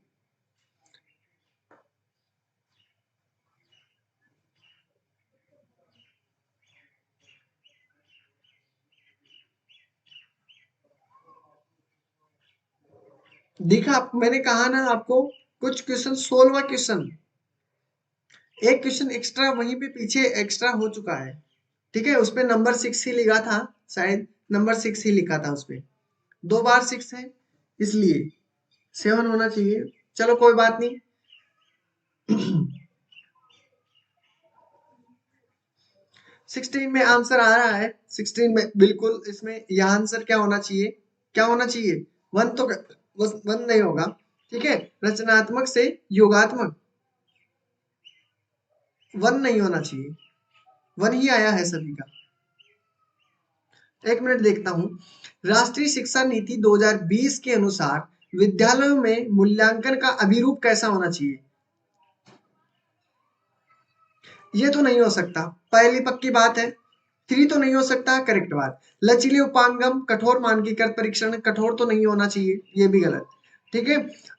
देखा, मैंने कहा ना आपको, कुछ क्वेश्चन 16वां क्वेश्चन, एक क्वेश्चन एक्स्ट्रा वहीं पे पीछे एक्स्ट्रा हो चुका है। ठीक है, उसपे नंबर 6 ही लिखा था, शायद नंबर 6 ही लिखा था उसपे, 2 बार 6 है इसलिए 7 होना चाहिए। चलो कोई बात नहीं। 16 में आंसर आ रहा है, 16 में बिल्कुल। इसमें यह आंसर क्या होना चाहिए, क्या होना चाहिए? 1 तो 1 नहीं होगा। ठीक है, रचनात्मक से योगात्मक 1 नहीं होना चाहिए, 1 ही आया है सभी का। एक मिनट देखता हूं। राष्ट्रीय शिक्षा नीति 2020 के अनुसार विद्यालयों में मूल्यांकन का अभिरूप कैसा होना चाहिए? ये तो नहीं हो सकता, पहली पक्की बात है। 3 तो नहीं हो सकता, करेक्ट बात। लचीले उपांगम, कठोर मानकीकृत परीक्षण, कठोर तो नहीं होना चाहिए, ये भी गलत। ठीक है,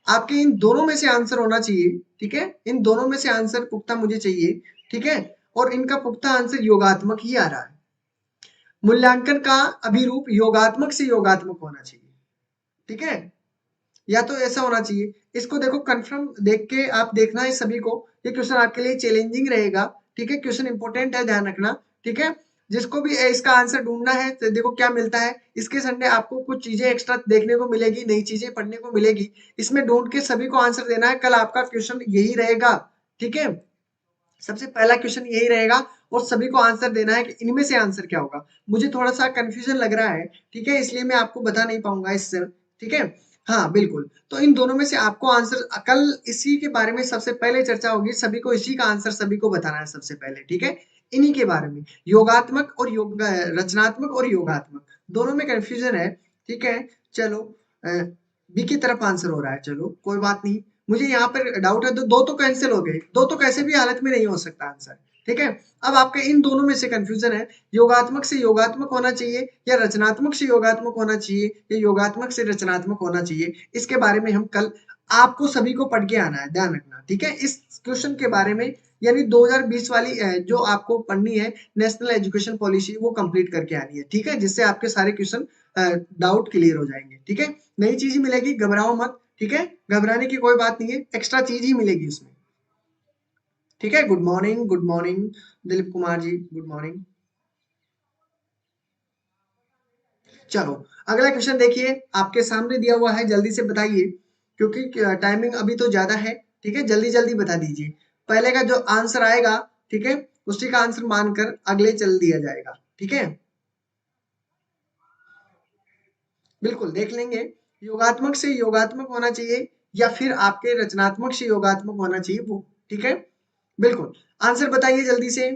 आपके इन दोनों में से आंसर होना चाहिए। ठीक है, इन दोनों में से आंसर पुख्ता मुझे चाहिए। ठीक है, और इनका पुख्ता आंसर योगात्मक ही आ रहा है। मूल्यांकन का अभिरूप योगात्मक से योगात्मक होना चाहिए। ठीक है, या तो ऐसा होना चाहिए। इसको देखो, कंफर्म देख के आप देखना है सभी को। ये क्वेश्चन आपके लिए चैलेंजिंग रहेगा। ठीक है, क्वेश्चन इंपॉर्टेंट है, ध्यान रखना। ठीक है, जिसको भी इसका आंसर ढूंढना है तो देखो क्या मिलता है। इसके संडे आपको कुछ चीजें एक्स्ट्रा देखने को मिलेगी, नई चीजें पढ़ने को मिलेगी। इसमें ढूंढ के सभी को आंसर देना है। कल आपका क्वेश्चन यही रहेगा। ठीक है, सबसे पहला क्वेश्चन यही रहेगा और सभी को आंसर देना है कि इनमें से आंसर क्या होगा। मुझे थोड़ा सा कंफ्यूजन लग रहा है, ठीक है, इसलिए मैं आपको बता नहीं पाऊंगा इससे। ठीक है, हाँ बिल्कुल। तो इन दोनों में से आपको आंसर, कल इसी के बारे में सबसे पहले चर्चा होगी। सभी को इसी का आंसर सभी को बताना है सबसे पहले। ठीक है, इन्हीं के बारे में, योगात्मक और योग, रचनात्मक और योगात्मक दोनों में कंफ्यूजन है। ठीक है, चलो बी की तरफ आंसर हो रहा है। चलो कोई बात नहीं, मुझे यहाँ पर डाउट है। तो 2 तो कैंसिल हो गए, 2 तो कैसे भी हालत में नहीं हो सकता आंसर। ठीक है, अब आपके इन दोनों में से कंफ्यूजन है, योगात्मक से योगात्मक होना चाहिए या रचनात्मक से योगात्मक होना चाहिए या योगात्मक से रचनात्मक होना चाहिए। इसके बारे में हम कल, आपको सभी को पढ़ के आना है, ध्यान रखना। ठीक है, इस क्वेश्चन के बारे में, यानी 2020 वाली जो आपको पढ़नी है नेशनल एजुकेशन पॉलिसी, वो कंप्लीट करके आनी है। ठीक है, जिससे आपके सारे क्वेश्चन डाउट क्लियर हो जाएंगे। ठीक है, नई चीज मिलेगी, घबराओ मत। ठीक है, घबराने की कोई बात नहीं है, एक्स्ट्रा चीज ही मिलेगी उसमें। ठीक है, good morning, good morning Dilip Kumar ji, good morning. चलो अगला क्वेश्चन देखिए, आपके सामने दिया हुआ है, जल्दी से बताइए क्योंकि टाइमिंग अभी तो ज्यादा है। ठीक है, जल्दी जल्दी बता दीजिए। पहले का जो आंसर आएगा, ठीक है, उसी का आंसर मानकर अगले चल दिया जाएगा। ठीक है, बिल्कुल देख लेंगे। योगात्मक से योगात्मक होना चाहिए या फिर आपके रचनात्मक से योगात्मक होना चाहिए वो। ठीक है, बिल्कुल आंसर बताइए जल्दी से।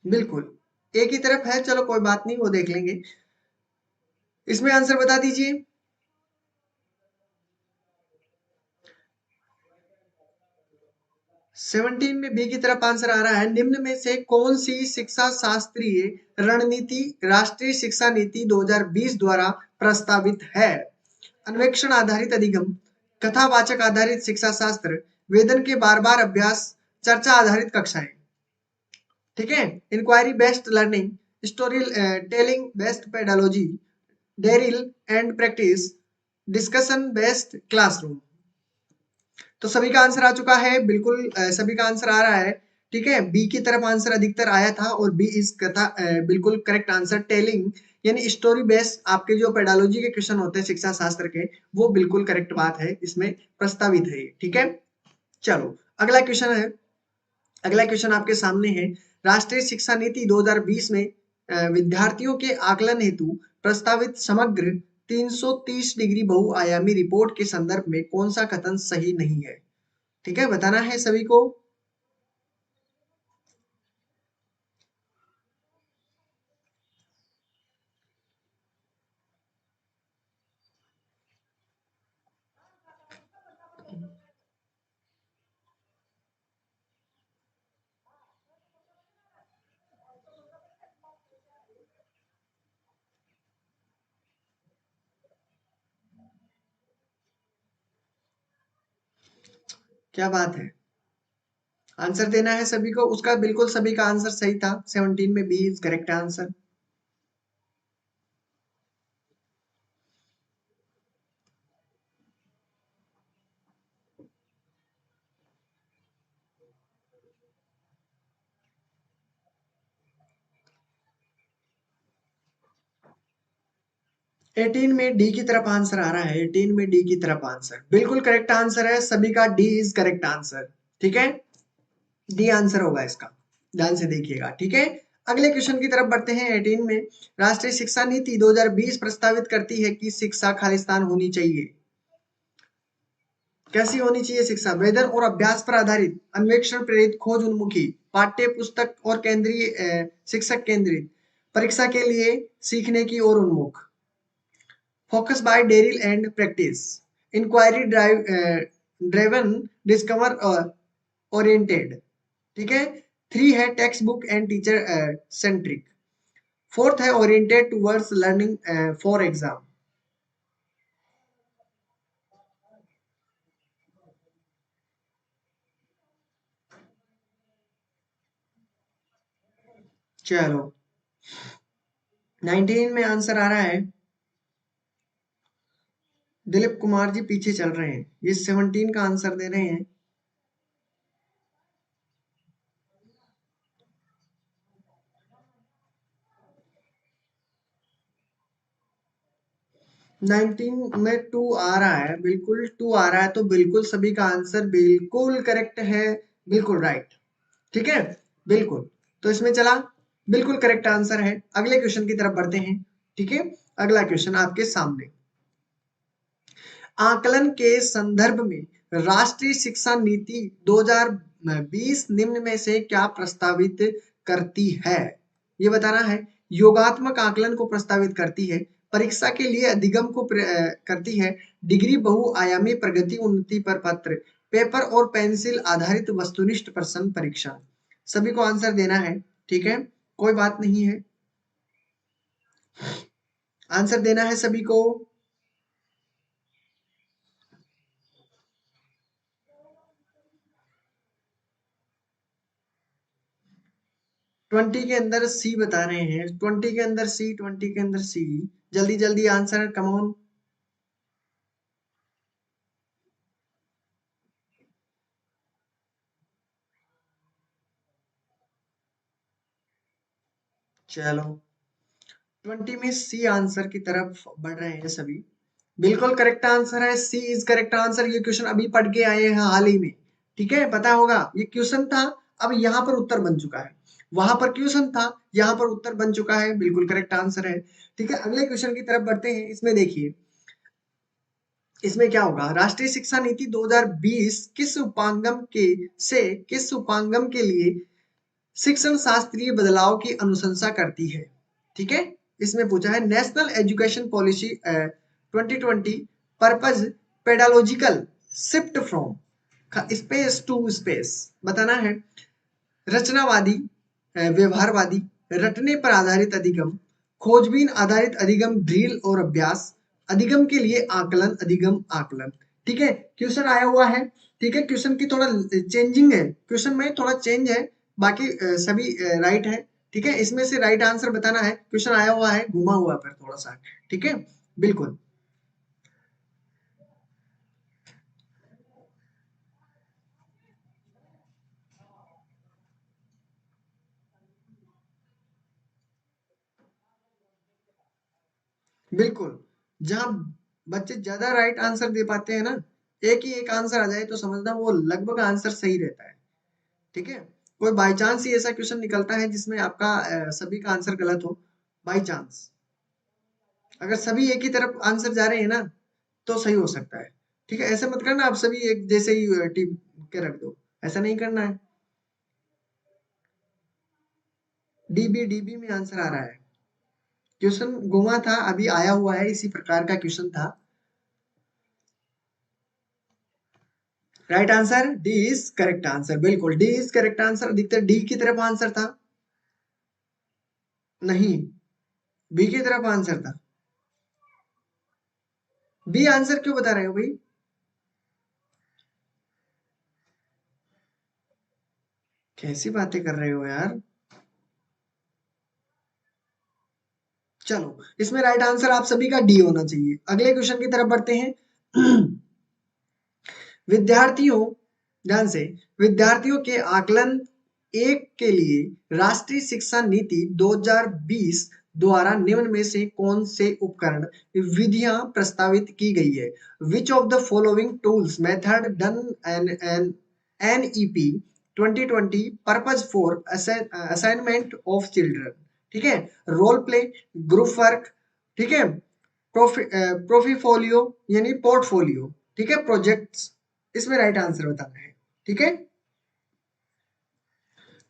बिल्कुल एक ही तरफ है, चलो कोई बात नहीं, वो देख लेंगे। इसमें आंसर बता दीजिए। 17 में बी की तरफ आंसर आ रहा है। निम्न में से कौन सी शिक्षा शास्त्रीय रणनीति राष्ट्रीय शिक्षा नीति 2020 द्वारा प्रस्तावित है? अन्वेक्षण आधारित अधिगम, कथावाचक आधारित शिक्षा शास्त्र, वेदन के बार बार अभ्यास, चर्चा आधारित कक्षाएं। ठीक है, inquiry based learning, story telling based pedagogy, drill and practice, discussion based classroom. तो सभी का आंसर आ चुका है, बिल्कुल सभी का आंसर आ रहा है। ठीक है, बी की तरफ आंसर अधिकतर आया था और बी इस कथा बिल्कुल करेक्ट आंसर। टेलिंग यानी स्टोरी बेस्ड आपके जो पेडालॉजी के क्वेश्चन होते हैं शिक्षा शास्त्र के, वो बिल्कुल करेक्ट बात है, इसमें प्रस्तावित है। ठीक है, चलो अगला क्वेश्चन है। अगला क्वेश्चन आपके सामने है। राष्ट्रीय शिक्षा नीति 2020 में विद्यार्थियों के आकलन हेतु प्रस्तावित समग्र 330 डिग्री बहुआयामी रिपोर्ट के संदर्भ में कौन सा कथन सही नहीं है? ठीक है, बताना है सभी को। क्या बात है, आंसर देना है सभी को। उसका बिल्कुल सभी का आंसर सही था, 17 में B is correct answer. Eighteen में डी की तरफ आंसर आ रहा है, 18 में डी की तरफ आंसर बिल्कुल करेक्ट आंसर है सभी का, डी इज करेक्ट आंसर। ठीक है, डी आंसर होगा इसका, ध्यान से देखिएगा। ठीक है, अगले क्वेश्चन की तरफ बढ़ते हैं। 18 में राष्ट्रीय शिक्षा नीति 2020 प्रस्तावित करती है कि शिक्षा खालिस्तान होनी चाहिए। कैसी होनी चाहिए शिक्षा? वेतन और अभ्यास पर आधारित, अन्वेषण प्रेरित, खोज उन्मुखी, पाठ्य पुस्तक और केंद्रीय शिक्षक केंद्रित, परीक्षा के लिए सीखने की ओर उन्मुख, focus by drill and practice, inquiry driven, discover oriented. ठीक है, 3 है text book and teacher centric, 4th है oriented towards learning for exam. चलो, 19 में आंसर आ रहा है, दिलीप कुमार जी पीछे चल रहे हैं, ये 17 का आंसर दे रहे हैं। नाइनटीन में टू आ रहा है, बिल्कुल टू आ रहा है, तो बिल्कुल सभी का आंसर बिल्कुल करेक्ट है, बिल्कुल राइट। ठीक है, बिल्कुल, तो इसमें चला, बिल्कुल करेक्ट आंसर है। अगले क्वेश्चन की तरफ बढ़ते हैं। ठीक है, अगला क्वेश्चन आपके सामने, आकलन के संदर्भ में राष्ट्रीय शिक्षा नीति 2020 निम्न में से क्या प्रस्तावित करती है? ये बताना है। योगात्मक आकलन को प्रस्तावित करती है, परीक्षा के लिए अधिगम को करती है, डिग्री बहुआयामी प्रगति उन्नति पर पत्र, पेपर और पेंसिल आधारित वस्तुनिष्ठ प्रश्न परीक्षण। सभी को आंसर देना है। ठीक है, कोई बात नहीं है, आंसर देना है सभी को। 20 के अंदर सी बता रहे हैं, 20 के अंदर सी, 20 के अंदर सी, जल्दी जल्दी आंसर, कम ऑन। चलो, 20 में सी आंसर की तरफ बढ़ रहे हैं सभी, बिल्कुल करेक्ट आंसर है, सी इज करेक्ट आंसर। ये क्वेश्चन अभी पढ़ के आए हैं हाल ही में। ठीक है, पता होगा, ये क्वेश्चन था, अब यहाँ पर उत्तर बन चुका है, वहां पर क्वेश्चन था, यहाँ पर उत्तर बन चुका है, बिल्कुल करेक्ट आंसर है। ठीक है, अगले क्वेश्चन की तरफ बढ़ते हैं। इसमें देखिए, इसमें क्या होगा, राष्ट्रीय शिक्षा नीति 2020 किस उपागम के लिए शिक्षण शास्त्रीय बदलाव की अनुशंसा करती है? ठीक है, इसमें पूछा है, national education policy 2020 purpose pedagogical shift from space to space. बताना है, रचनावादी, व्यवहारवादी, रटने पर आधारित अधिगम, खोजबीन आधारित अधिगम, ड्रिल और अभ्यास, अधिगम के लिए आकलन, अधिगम आकलन। ठीक है, क्वेश्चन आया हुआ है। ठीक है, क्वेश्चन की थोड़ा चेंजिंग है, क्वेश्चन में थोड़ा चेंज है, बाकी सभी राइट है। ठीक है, इसमें से राइट आंसर बताना है, क्वेश्चन आया हुआ है घुमा हुआ पर थोड़ा सा। ठीक है, बिल्कुल, बिल्कुल, जहाँ बच्चे ज्यादा राइट आंसर दे पाते हैं ना, एक ही एक आंसर आ जाए तो समझना वो लगभग आंसर सही रहता है। ठीक है, कोई बाई चांस ही ऐसा क्वेश्चन निकलता है जिसमें आपका सभी का आंसर गलत हो, बाई चांस। अगर सभी एक ही तरफ आंसर जा रहे हैं ना तो सही हो सकता है। ठीक है, ऐसे मत करना आप सभी एक जैसे ही टिक के रख दो, ऐसा नहीं करना है। डीबी डीबी में आंसर आ रहा है। क्वेश्चन गुमा था, अभी आया हुआ है, इसी प्रकार का क्वेश्चन था। Right answer D is correct answer, बिल्कुल डी इज करेक्ट आंसर। अधिकतर डी की तरफ आंसर था, नहीं बी की तरफ आंसर था। बी आंसर क्यों बता रहे हो भाई? कैसी बातें कर रहे हो यार। चलो, इसमें राइट आंसर आप सभी का डी होना चाहिए। अगले क्वेश्चन की तरफ बढ़ते हैं। विद्यार्थियों, ध्यान से, विद्यार्थियों के आकलन एक के लिए राष्ट्रीय शिक्षा नीति 2020 द्वारा निम्न में से कौन से उपकरण विधियां प्रस्तावित की गई है? Which of the following tools method done an NEP 2020 purpose for assignment of children. ठीक है, रोल प्ले, ग्रुप वर्क, ठीक है, प्रोफीफोलियो यानी पोर्टफोलियो, ठीक है, प्रोजेक्ट्स। इसमें राइट आंसर बताना है। ठीक है,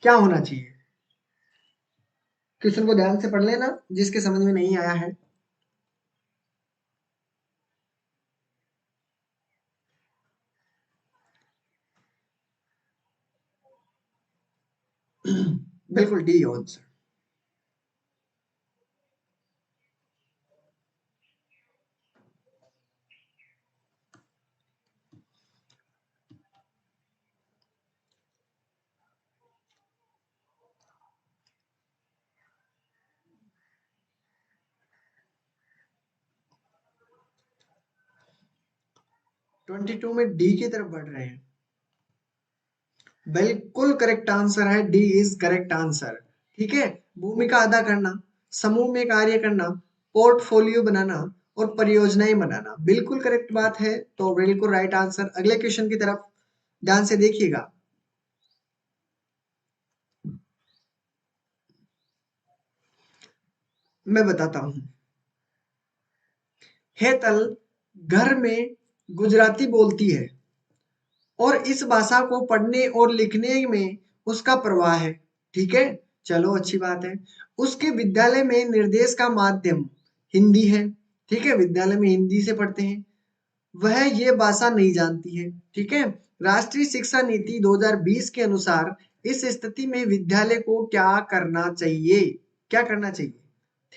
क्या होना चाहिए? क्वेश्चन को ध्यान से पढ़ लेना जिसके समझ में नहीं आया है। बिल्कुल डी आंसर। 22 में डी की तरफ बढ़ रहे हैं। बिल्कुल करेक्ट आंसर है, डी इज करेक्ट आंसर। ठीक है, भूमिका अदा करना, समूह में कार्य करना, पोर्टफोलियो बनाना और परियोजनाएं बनाना, बिल्कुल करेक्ट बात है। तो बिल्कुल राइट आंसर। अगले क्वेश्चन की तरफ ध्यान से देखिएगा। मैं बताता हूं। हेतल घर में गुजराती बोलती है और इस भाषा को पढ़ने और लिखने में उसका प्रवाह है। ठीक है, चलो अच्छी बात है। उसके विद्यालय में निर्देश का माध्यम हिंदी है। ठीक है, विद्यालय में हिंदी से पढ़ते हैं। वह ये भाषा नहीं जानती है। ठीक है, राष्ट्रीय शिक्षा नीति 2020 के अनुसार इस स्थिति में विद्यालय को क्या करना चाहिए? क्या करना चाहिए?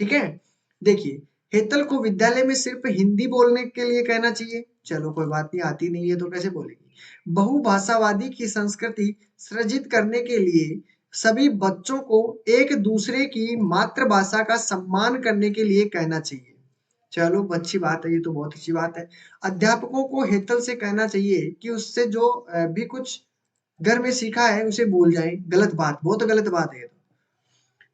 ठीक है, देखिए, हेतल को विद्यालय में सिर्फ हिंदी बोलने के लिए कहना चाहिए। चलो कोई बात नहीं, आती नहीं है तो कैसे बोलेगी। बहुभाषावादी की संस्कृति सृजित करने के लिए सभी बच्चों को एक दूसरे की मातृभाषा का सम्मान करने के लिए कहना चाहिए। चलो अच्छी बात है, ये तो बहुत अच्छी बात है। अध्यापकों को हेतल से कहना चाहिए कि उससे जो भी कुछ घर में सीखा है उसे बोल जाए। गलत बात, बहुत गलत बात है ये तो।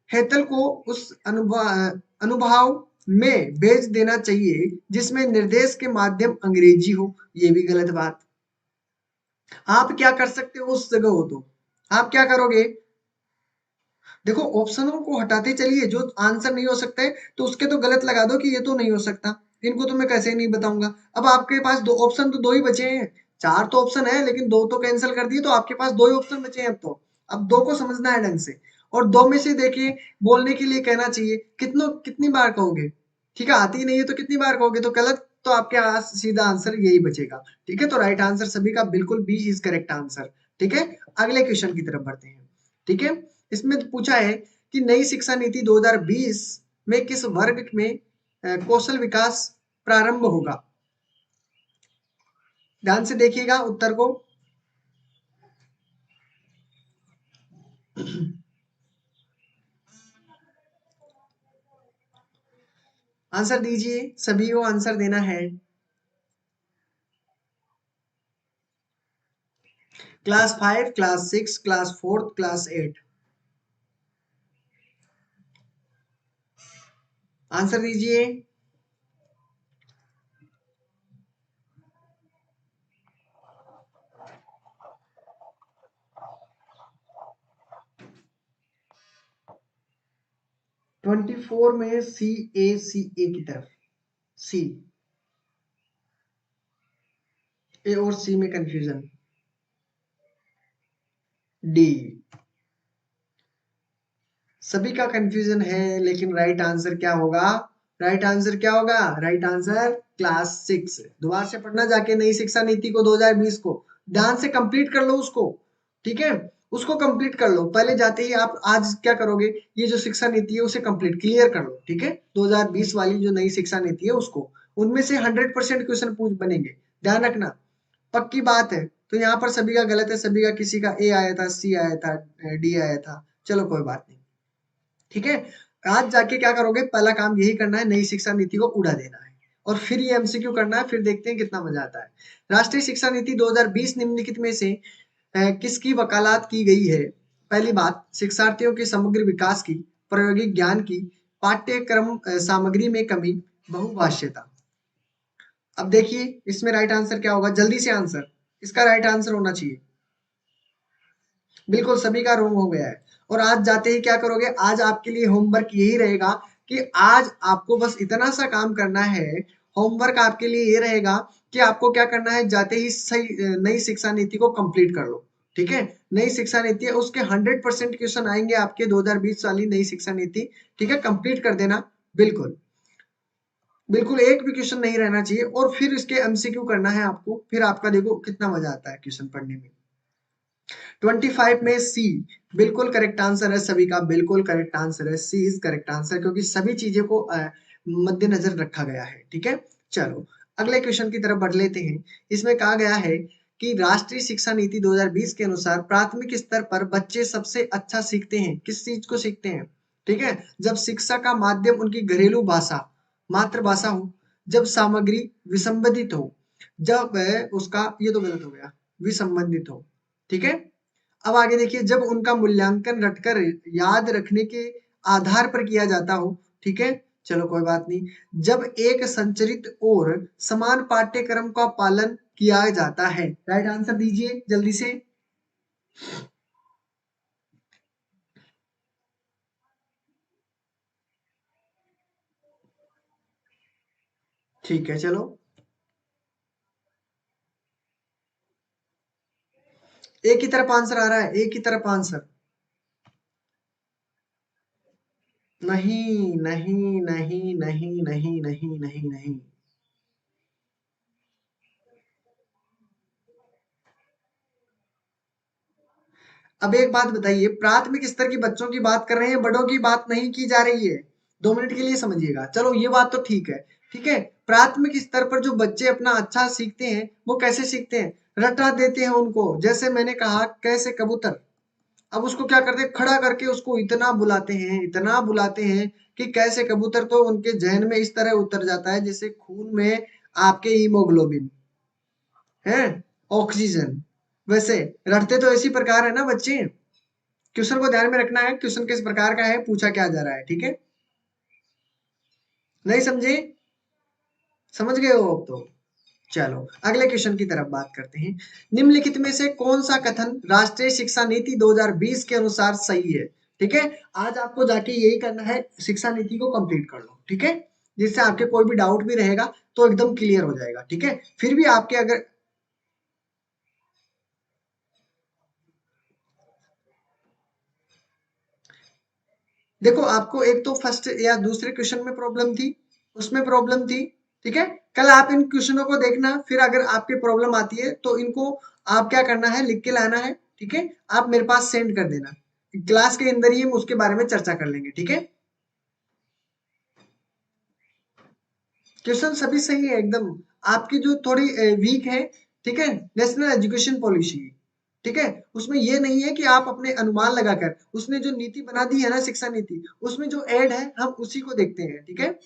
हेतल को उस अनुभाव में भेज देना चाहिए जिसमें निर्देश के माध्यम अंग्रेजी हो। ये भी गलत बात। आप क्या कर सकते हो उस जगह हो तो आप क्या करोगे? देखो, ऑप्शनों को हटाते चलिए, जो आंसर नहीं हो सकता है तो उसके तो गलत लगा दो कि ये तो नहीं हो सकता। इनको तो मैं कैसे नहीं बताऊंगा। अब आपके पास दो ऑप्शन, तो दो ही बचे हैं। चार तो ऑप्शन है लेकिन दो तो कैंसिल कर दिए, तो आपके पास दो ही ऑप्शन बचे हैं अब तो। अब दो को समझना है ढंग से। और दो में से देखिए, बोलने के लिए कहना चाहिए। कितनी बार कहोगे? ठीक है, आती ही नहीं है तो कितनी बार कहोगे? तो गलत, तो आपके पास सीधा आंसर यही बचेगा। ठीक है, तो राइट आंसर सभी का बिल्कुल बी इज करेक्ट आंसर। ठीक है, अगले क्वेश्चन की तरफ बढ़ते हैं। ठीक है, इसमें तो पूछा है कि नई शिक्षा नीति 2020 में किस वर्ग में कौशल विकास प्रारंभ होगा? ध्यान से देखिएगा उत्तर को। आंसर दीजिए, सभी को आंसर देना है। Class 5, class 6, class 4, class 8। Answer दीजिए। 24 में सी ए की तरफ, सी ए और सी में कंफ्यूजन, डी सभी का कंफ्यूजन है, लेकिन राइट आंसर क्या होगा? राइट आंसर क्या होगा? Right answer class 6। दोबारा से पढ़ना जाके नई शिक्षा नीति को 2020 को ध्यान से कंप्लीट कर लो उसको, ठीक है, उसको कंप्लीट कर लो। पहले जाते ही आप आज क्या करोगे, ये जो शिक्षा नीति है उसे कंप्लीट क्लियर कर लो, ठीक है। 2020 वाली जो नई शिक्षा नीति है उसको, उनमें से 100% क्वेश्चन पूछ बनेंगे, ध्यान रखना, पक्की बात है। तो यहाँ पर सभी का गलत है, सभी का, किसी का ए आया था, सी आया था, डी आया था, चलो कोई बात नहीं, ठीक है। आज जाके क्या करोगे, पहला काम यही करना है, नई शिक्षा नीति को उड़ा देना है, और फिर ये एमसीक्यू करना है, फिर देखते हैं कितना मजा आता है। राष्ट्रीय शिक्षा नीति 2020 निम्नलिखित में से किसकी वकालत की गई है? पहली बात, शिक्षार्थियों के समग्र विकास की, प्रायोगिक ज्ञान की, पाठ्यक्रम सामग्री में कमी, बहुभाषीयता। अब देखिए इसमें राइट आंसर क्या होगा, जल्दी से आंसर, इसका राइट आंसर होना चाहिए। बिल्कुल सभी का रोंग हो गया है। और आज जाते ही क्या करोगे, आज आपके लिए होमवर्क यही रहेगा कि आज आपको बस इतना सा काम करना है। होमवर्क आपके लिए ये रहेगा कि आपको क्या करना है, जाते ही सही नई शिक्षा नीति को कंप्लीट कर लो, ठीक है। नई शिक्षा नीति है उसके 100% क्वेश्चन आएंगे आपके 2020 वाली नई शिक्षा नीति, ठीक है, कंप्लीट कर देना। बिल्कुल बिल्कुल एक भी क्वेश्चन नहीं रहना चाहिए, और फिर इसके एमसीक्यू करना है आपको, फिर आपका देखो कितना मजा आता है क्वेश्चन पढ़ने में। 25 में सी बिल्कुल करेक्ट आंसर है, सभी का बिल्कुल करेक्ट आंसर है, सी इज करेक्ट आंसर, क्योंकि सभी चीजें को मद्देनजर रखा गया है, ठीक है। चलो अगले क्वेश्चन की तरफ बढ़ लेते हैं। इसमें कहा गया है कि राष्ट्रीय शिक्षा नीति 2020 के अनुसार प्राथमिक स्तर पर बच्चे सबसे अच्छा सीखते हैं, किस चीज को सीखते हैं, ठीक है, जब शिक्षा का माध्यम उनकी घरेलू भाषा, मातृभाषा हो, जब सामग्री विसंबंधित हो, जब उसका, ये तो गलत हो गया, विसंबंधित हो, ठीक है। अब आगे देखिए, जब उनका मूल्यांकन रटकर याद रखने के आधार पर किया जाता हो, ठीक है, चलो कोई बात नहीं, जब एक संचरित और समान पाठ्यक्रम का पालन किया जाता है। राइट आंसर दीजिए जल्दी से। ठीक है चलो, एक की तरफ आंसर आ रहा है, एक की तरफ आंसर, नहीं नहीं नहीं नहीं नहीं नहीं नहीं नहीं। अब एक बात बताइए, प्राथमिक स्तर के बच्चों की बात कर रहे हैं, बड़ों की बात नहीं की जा रही है, 2 मिनट के लिए समझिएगा। चलो ये बात तो ठीक है, ठीक है। प्राथमिक स्तर पर जो बच्चे अपना अच्छा सीखते हैं वो कैसे सीखते हैं, रटा देते हैं उनको, जैसे मैंने कहा कैसे कबूतर। अब उसको क्या करते हैं, खड़ा करके उसको इतना बुलाते हैं, इतना बुलाते हैं कि कैसे कबूतर तो उनके जहन में इस तरह उतर जाता है जैसे खून में आपके हीमोग्लोबिन है, ऑक्सीजन। वैसे रटते तो इसी प्रकार है ना बच्चे। क्वेश्चन को ध्यान में रखना है, क्वेश्चन किस प्रकार का है, पूछा क्या जा रहा है, ठीक है। नहीं समझे, समझ गए हो अब तो। चलो अगले क्वेश्चन की तरफ बात करते हैं। निम्नलिखित में से कौन सा कथन राष्ट्रीय शिक्षा नीति 2020 के अनुसार सही है, ठीक है। आज आपको जाके यही करना है, शिक्षा नीति को कंप्लीट कर लो, ठीक है, जिससे आपके कोई भी डाउट भी रहेगा तो एकदम क्लियर हो जाएगा, ठीक है। फिर भी आपके अगर, देखो आपको एक तो फर्स्ट या दूसरे क्वेश्चन में प्रॉब्लम थी, उसमें प्रॉब्लम थी, ठीक है। कल आप इन क्वेश्चनों को देखना, फिर अगर आपके प्रॉब्लम आती है तो इनको आप क्या करना है, लिख के लाना है, ठीक है। आप मेरे पास सेंड कर देना, क्लास के अंदर ही हम उसके बारे में चर्चा कर लेंगे, ठीक है। क्वेश्चन सभी सही है एकदम, आपकी जो थोड़ी वीक है, ठीक है, नेशनल एजुकेशन पॉलिसी, ठीक है, उसमें ये नहीं है कि आप अपने अनुमान लगाकर, उसने जो नीति बना दी है ना शिक्षा नीति, उसमें जो ऐड है हम उसी को देखते हैं, ठीक है।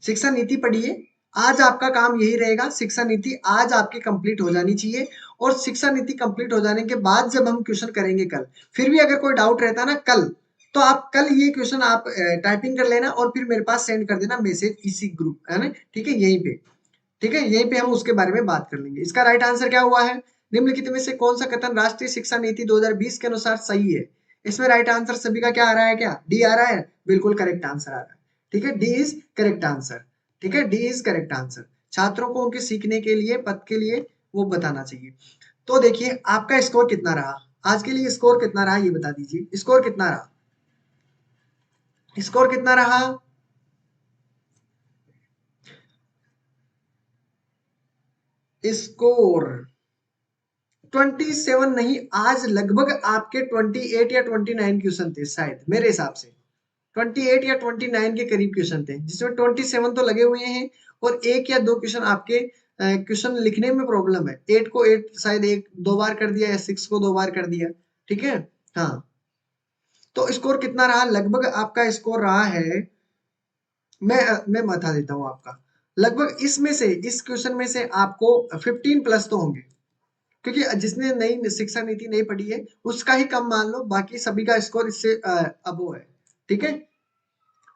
शिक्षा नीति पढ़िए, आज आपका काम यही रहेगा, शिक्षा नीति आज आपकी कंप्लीट हो जानी चाहिए। और शिक्षा नीति कंप्लीट हो जाने के बाद जब हम क्वेश्चन करेंगे कल, फिर भी अगर कोई डाउट रहता है ना कल, तो आप कल ये क्वेश्चन आप टाइपिंग कर लेना और फिर मेरे पास सेंड कर देना मैसेज इसी ग्रुप है ना, ठीक है, यहीं पे, ठीक है, यहीं पे हम उसके बारे में बात कर लेंगे। इसका राइट आंसर क्या हुआ है, निम्नलिखित में से कौन सा कथन राष्ट्रीय शिक्षा नीति 2020 के अनुसार सही है? इसमें राइट आंसर सभी का क्या आ रहा है? क्या डी आ रहा है? बिल्कुल करेक्ट आंसर आ रहा है। ठीक है, डी इज करेक्ट आंसर। ठीक है, डी इज करेक्ट आंसर। छात्रों को उनके सीखने के लिए पद के लिए वो बताना चाहिए। तो देखिए आपका स्कोर कितना रहा आज के लिए? स्कोर कितना रहा ये बता दीजिए। स्कोर कितना रहा? स्कोर कितना रहा? स्कोर 27 नहीं, आज लगभग आपके 28 या 29 क्वेश्चन थे शायद, मेरे हिसाब से 28 या 29 के करीब क्वेश्चन थे, जिसमें 27 तो लगे हुए हैं और एक या दो क्वेश्चन आपके क्वेश्चन लिखने में प्रॉब्लम है। 8 को 8 शायद एक दो बार कर दिया या 6 को दो बार कर दिया। ठीक है, हाँ। तो स्कोर कितना रहा? लगभग आपका स्कोर रहा है, मैं बता देता हूँ आपका। लगभग इसमें से, इस क्वेश्चन में से आपको 15 प्लस तो होंगे, क्योंकि जिसने नई शिक्षा नीति नहीं पढ़ी है उसका ही कम मान लो, बाकी सभी का स्कोर इससे अबो है। ठीक है,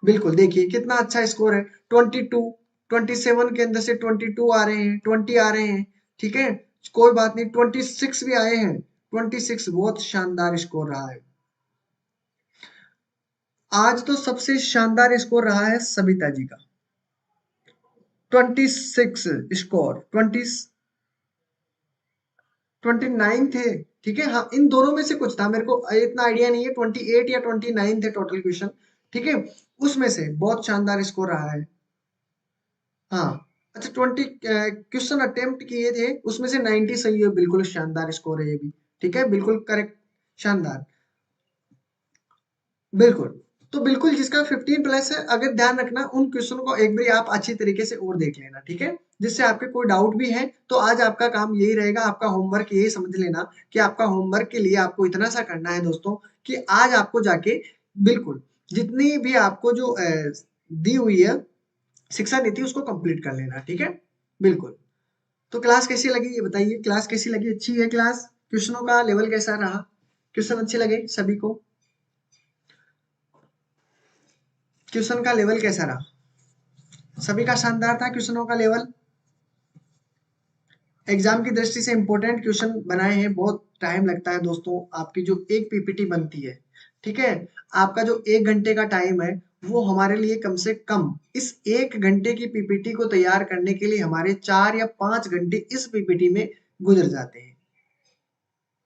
बिल्कुल। देखिए कितना अच्छा स्कोर है, 22, 27 के अंदर से 22 आ रहे हैं, 20 आ रहे हैं। ठीक है, कोई बात नहीं, 26 भी आए हैं। 26 बहुत शानदार स्कोर रहा है। आज तो सबसे शानदार स्कोर रहा है सबिता जी का, 26 स्कोर। 29 थे। ठीक है, हाँ, इन दोनों में से कुछ था, मेरे को इतना आइडिया नहीं है। 28 या 29 थे टोटल क्वेश्चन। ठीक है, उसमें से बहुत शानदार स्कोर रहा है। हाँ, अच्छा, 20 क्वेश्चन अटेम्प्ट किए थे, उसमें से 90 सही है। बिल्कुल शानदार स्कोर है ये भी। ठीक है, बिल्कुल करेक्ट, शानदार, बिल्कुल। तो बिल्कुल जिसका 15 प्लस है, अगर ध्यान रखना उन क्वेश्चन को एक बार आप अच्छी तरीके से और देख लेना। ठीक है, जिससे आपके कोई डाउट भी है तो आज आपका काम यही रहेगा, आपका होमवर्क यही समझ लेना कि आपका होमवर्क के लिए आपको इतना सा करना है दोस्तों, कि आज आपको जाके बिल्कुल जितनी भी आपको जो दी हुई है शिक्षा नीति उसको कंप्लीट कर लेना। ठीक है, बिल्कुल। तो क्लास कैसी लगी ये बताइए? क्लास कैसी लगी? अच्छी है क्लास? क्वेश्चनों का लेवल कैसा रहा? क्वेश्चन अच्छे लगे सभी को? क्वेश्चन का लेवल कैसा रहा? सभी का शानदार था क्वेश्चनों का लेवल? एग्जाम की दृष्टि से इंपॉर्टेंट क्वेश्चन बनाए हैं, बहुत टाइम लगता है दोस्तों। आपकी जो एक पीपीटी बनती है, ठीक है, आपका जो 1 घंटे का टाइम है, वो हमारे लिए कम से कम इस 1 घंटे की पीपीटी को तैयार करने के लिए हमारे 4 या 5 घंटे इस पीपीटी में गुजर जाते हैं।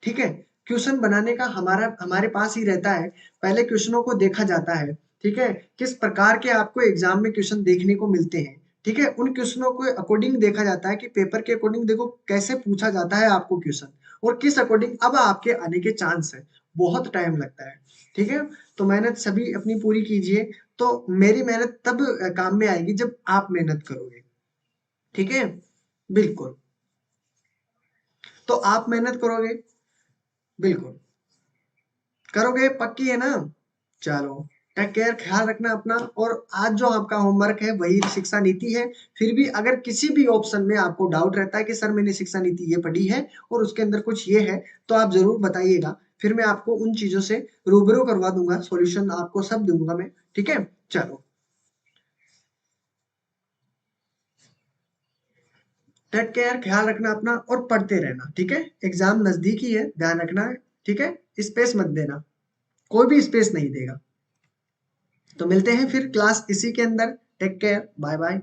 ठीक है, क्वेश्चन बनाने का हमारे पास ही रहता है। पहले क्वेश्चनों को देखा जाता है, ठीक है, किस प्रकार के आपको एग्जाम में क्वेश्चन देखने को मिलते हैं। ठीक है, उन क्वेश्चनों को अकॉर्डिंग देखा जाता है कि पेपर के अकॉर्डिंग देखो कैसे पूछा जाता है आपको क्वेश्चन, और किस अकॉर्डिंग अब आपके आने के चांस है। बहुत टाइम लगता है। ठीक है, तो मेहनत सभी अपनी पूरी कीजिए। तो मेरी मेहनत तब काम में आएगी जब आप मेहनत करोगे। ठीक है, बिल्कुल। तो आप मेहनत करोगे, बिल्कुल करोगे, पक्की है ना? चलो, टेक केयर, ख्याल रखना अपना। और आज जो आपका होमवर्क है वही शिक्षा नीति है। फिर भी अगर किसी भी ऑप्शन में आपको डाउट रहता है कि सर मैंने शिक्षा नीति ये पढ़ी है और उसके अंदर कुछ ये है, तो आप जरूर बताइएगा। फिर मैं आपको उन चीजों से रूबरू करवा दूंगा, सॉल्यूशन आपको सब दूंगा मैं। ठीक है, चलो, टेक केयर, ख्याल रखना अपना और पढ़ते रहना। ठीक है, एग्जाम नजदीक ही है, ध्यान रखना है। ठीक है, स्पेस मत देना, कोई भी स्पेस नहीं देगा। तो मिलते हैं फिर क्लास इसी के अंदर। Take care, bye bye.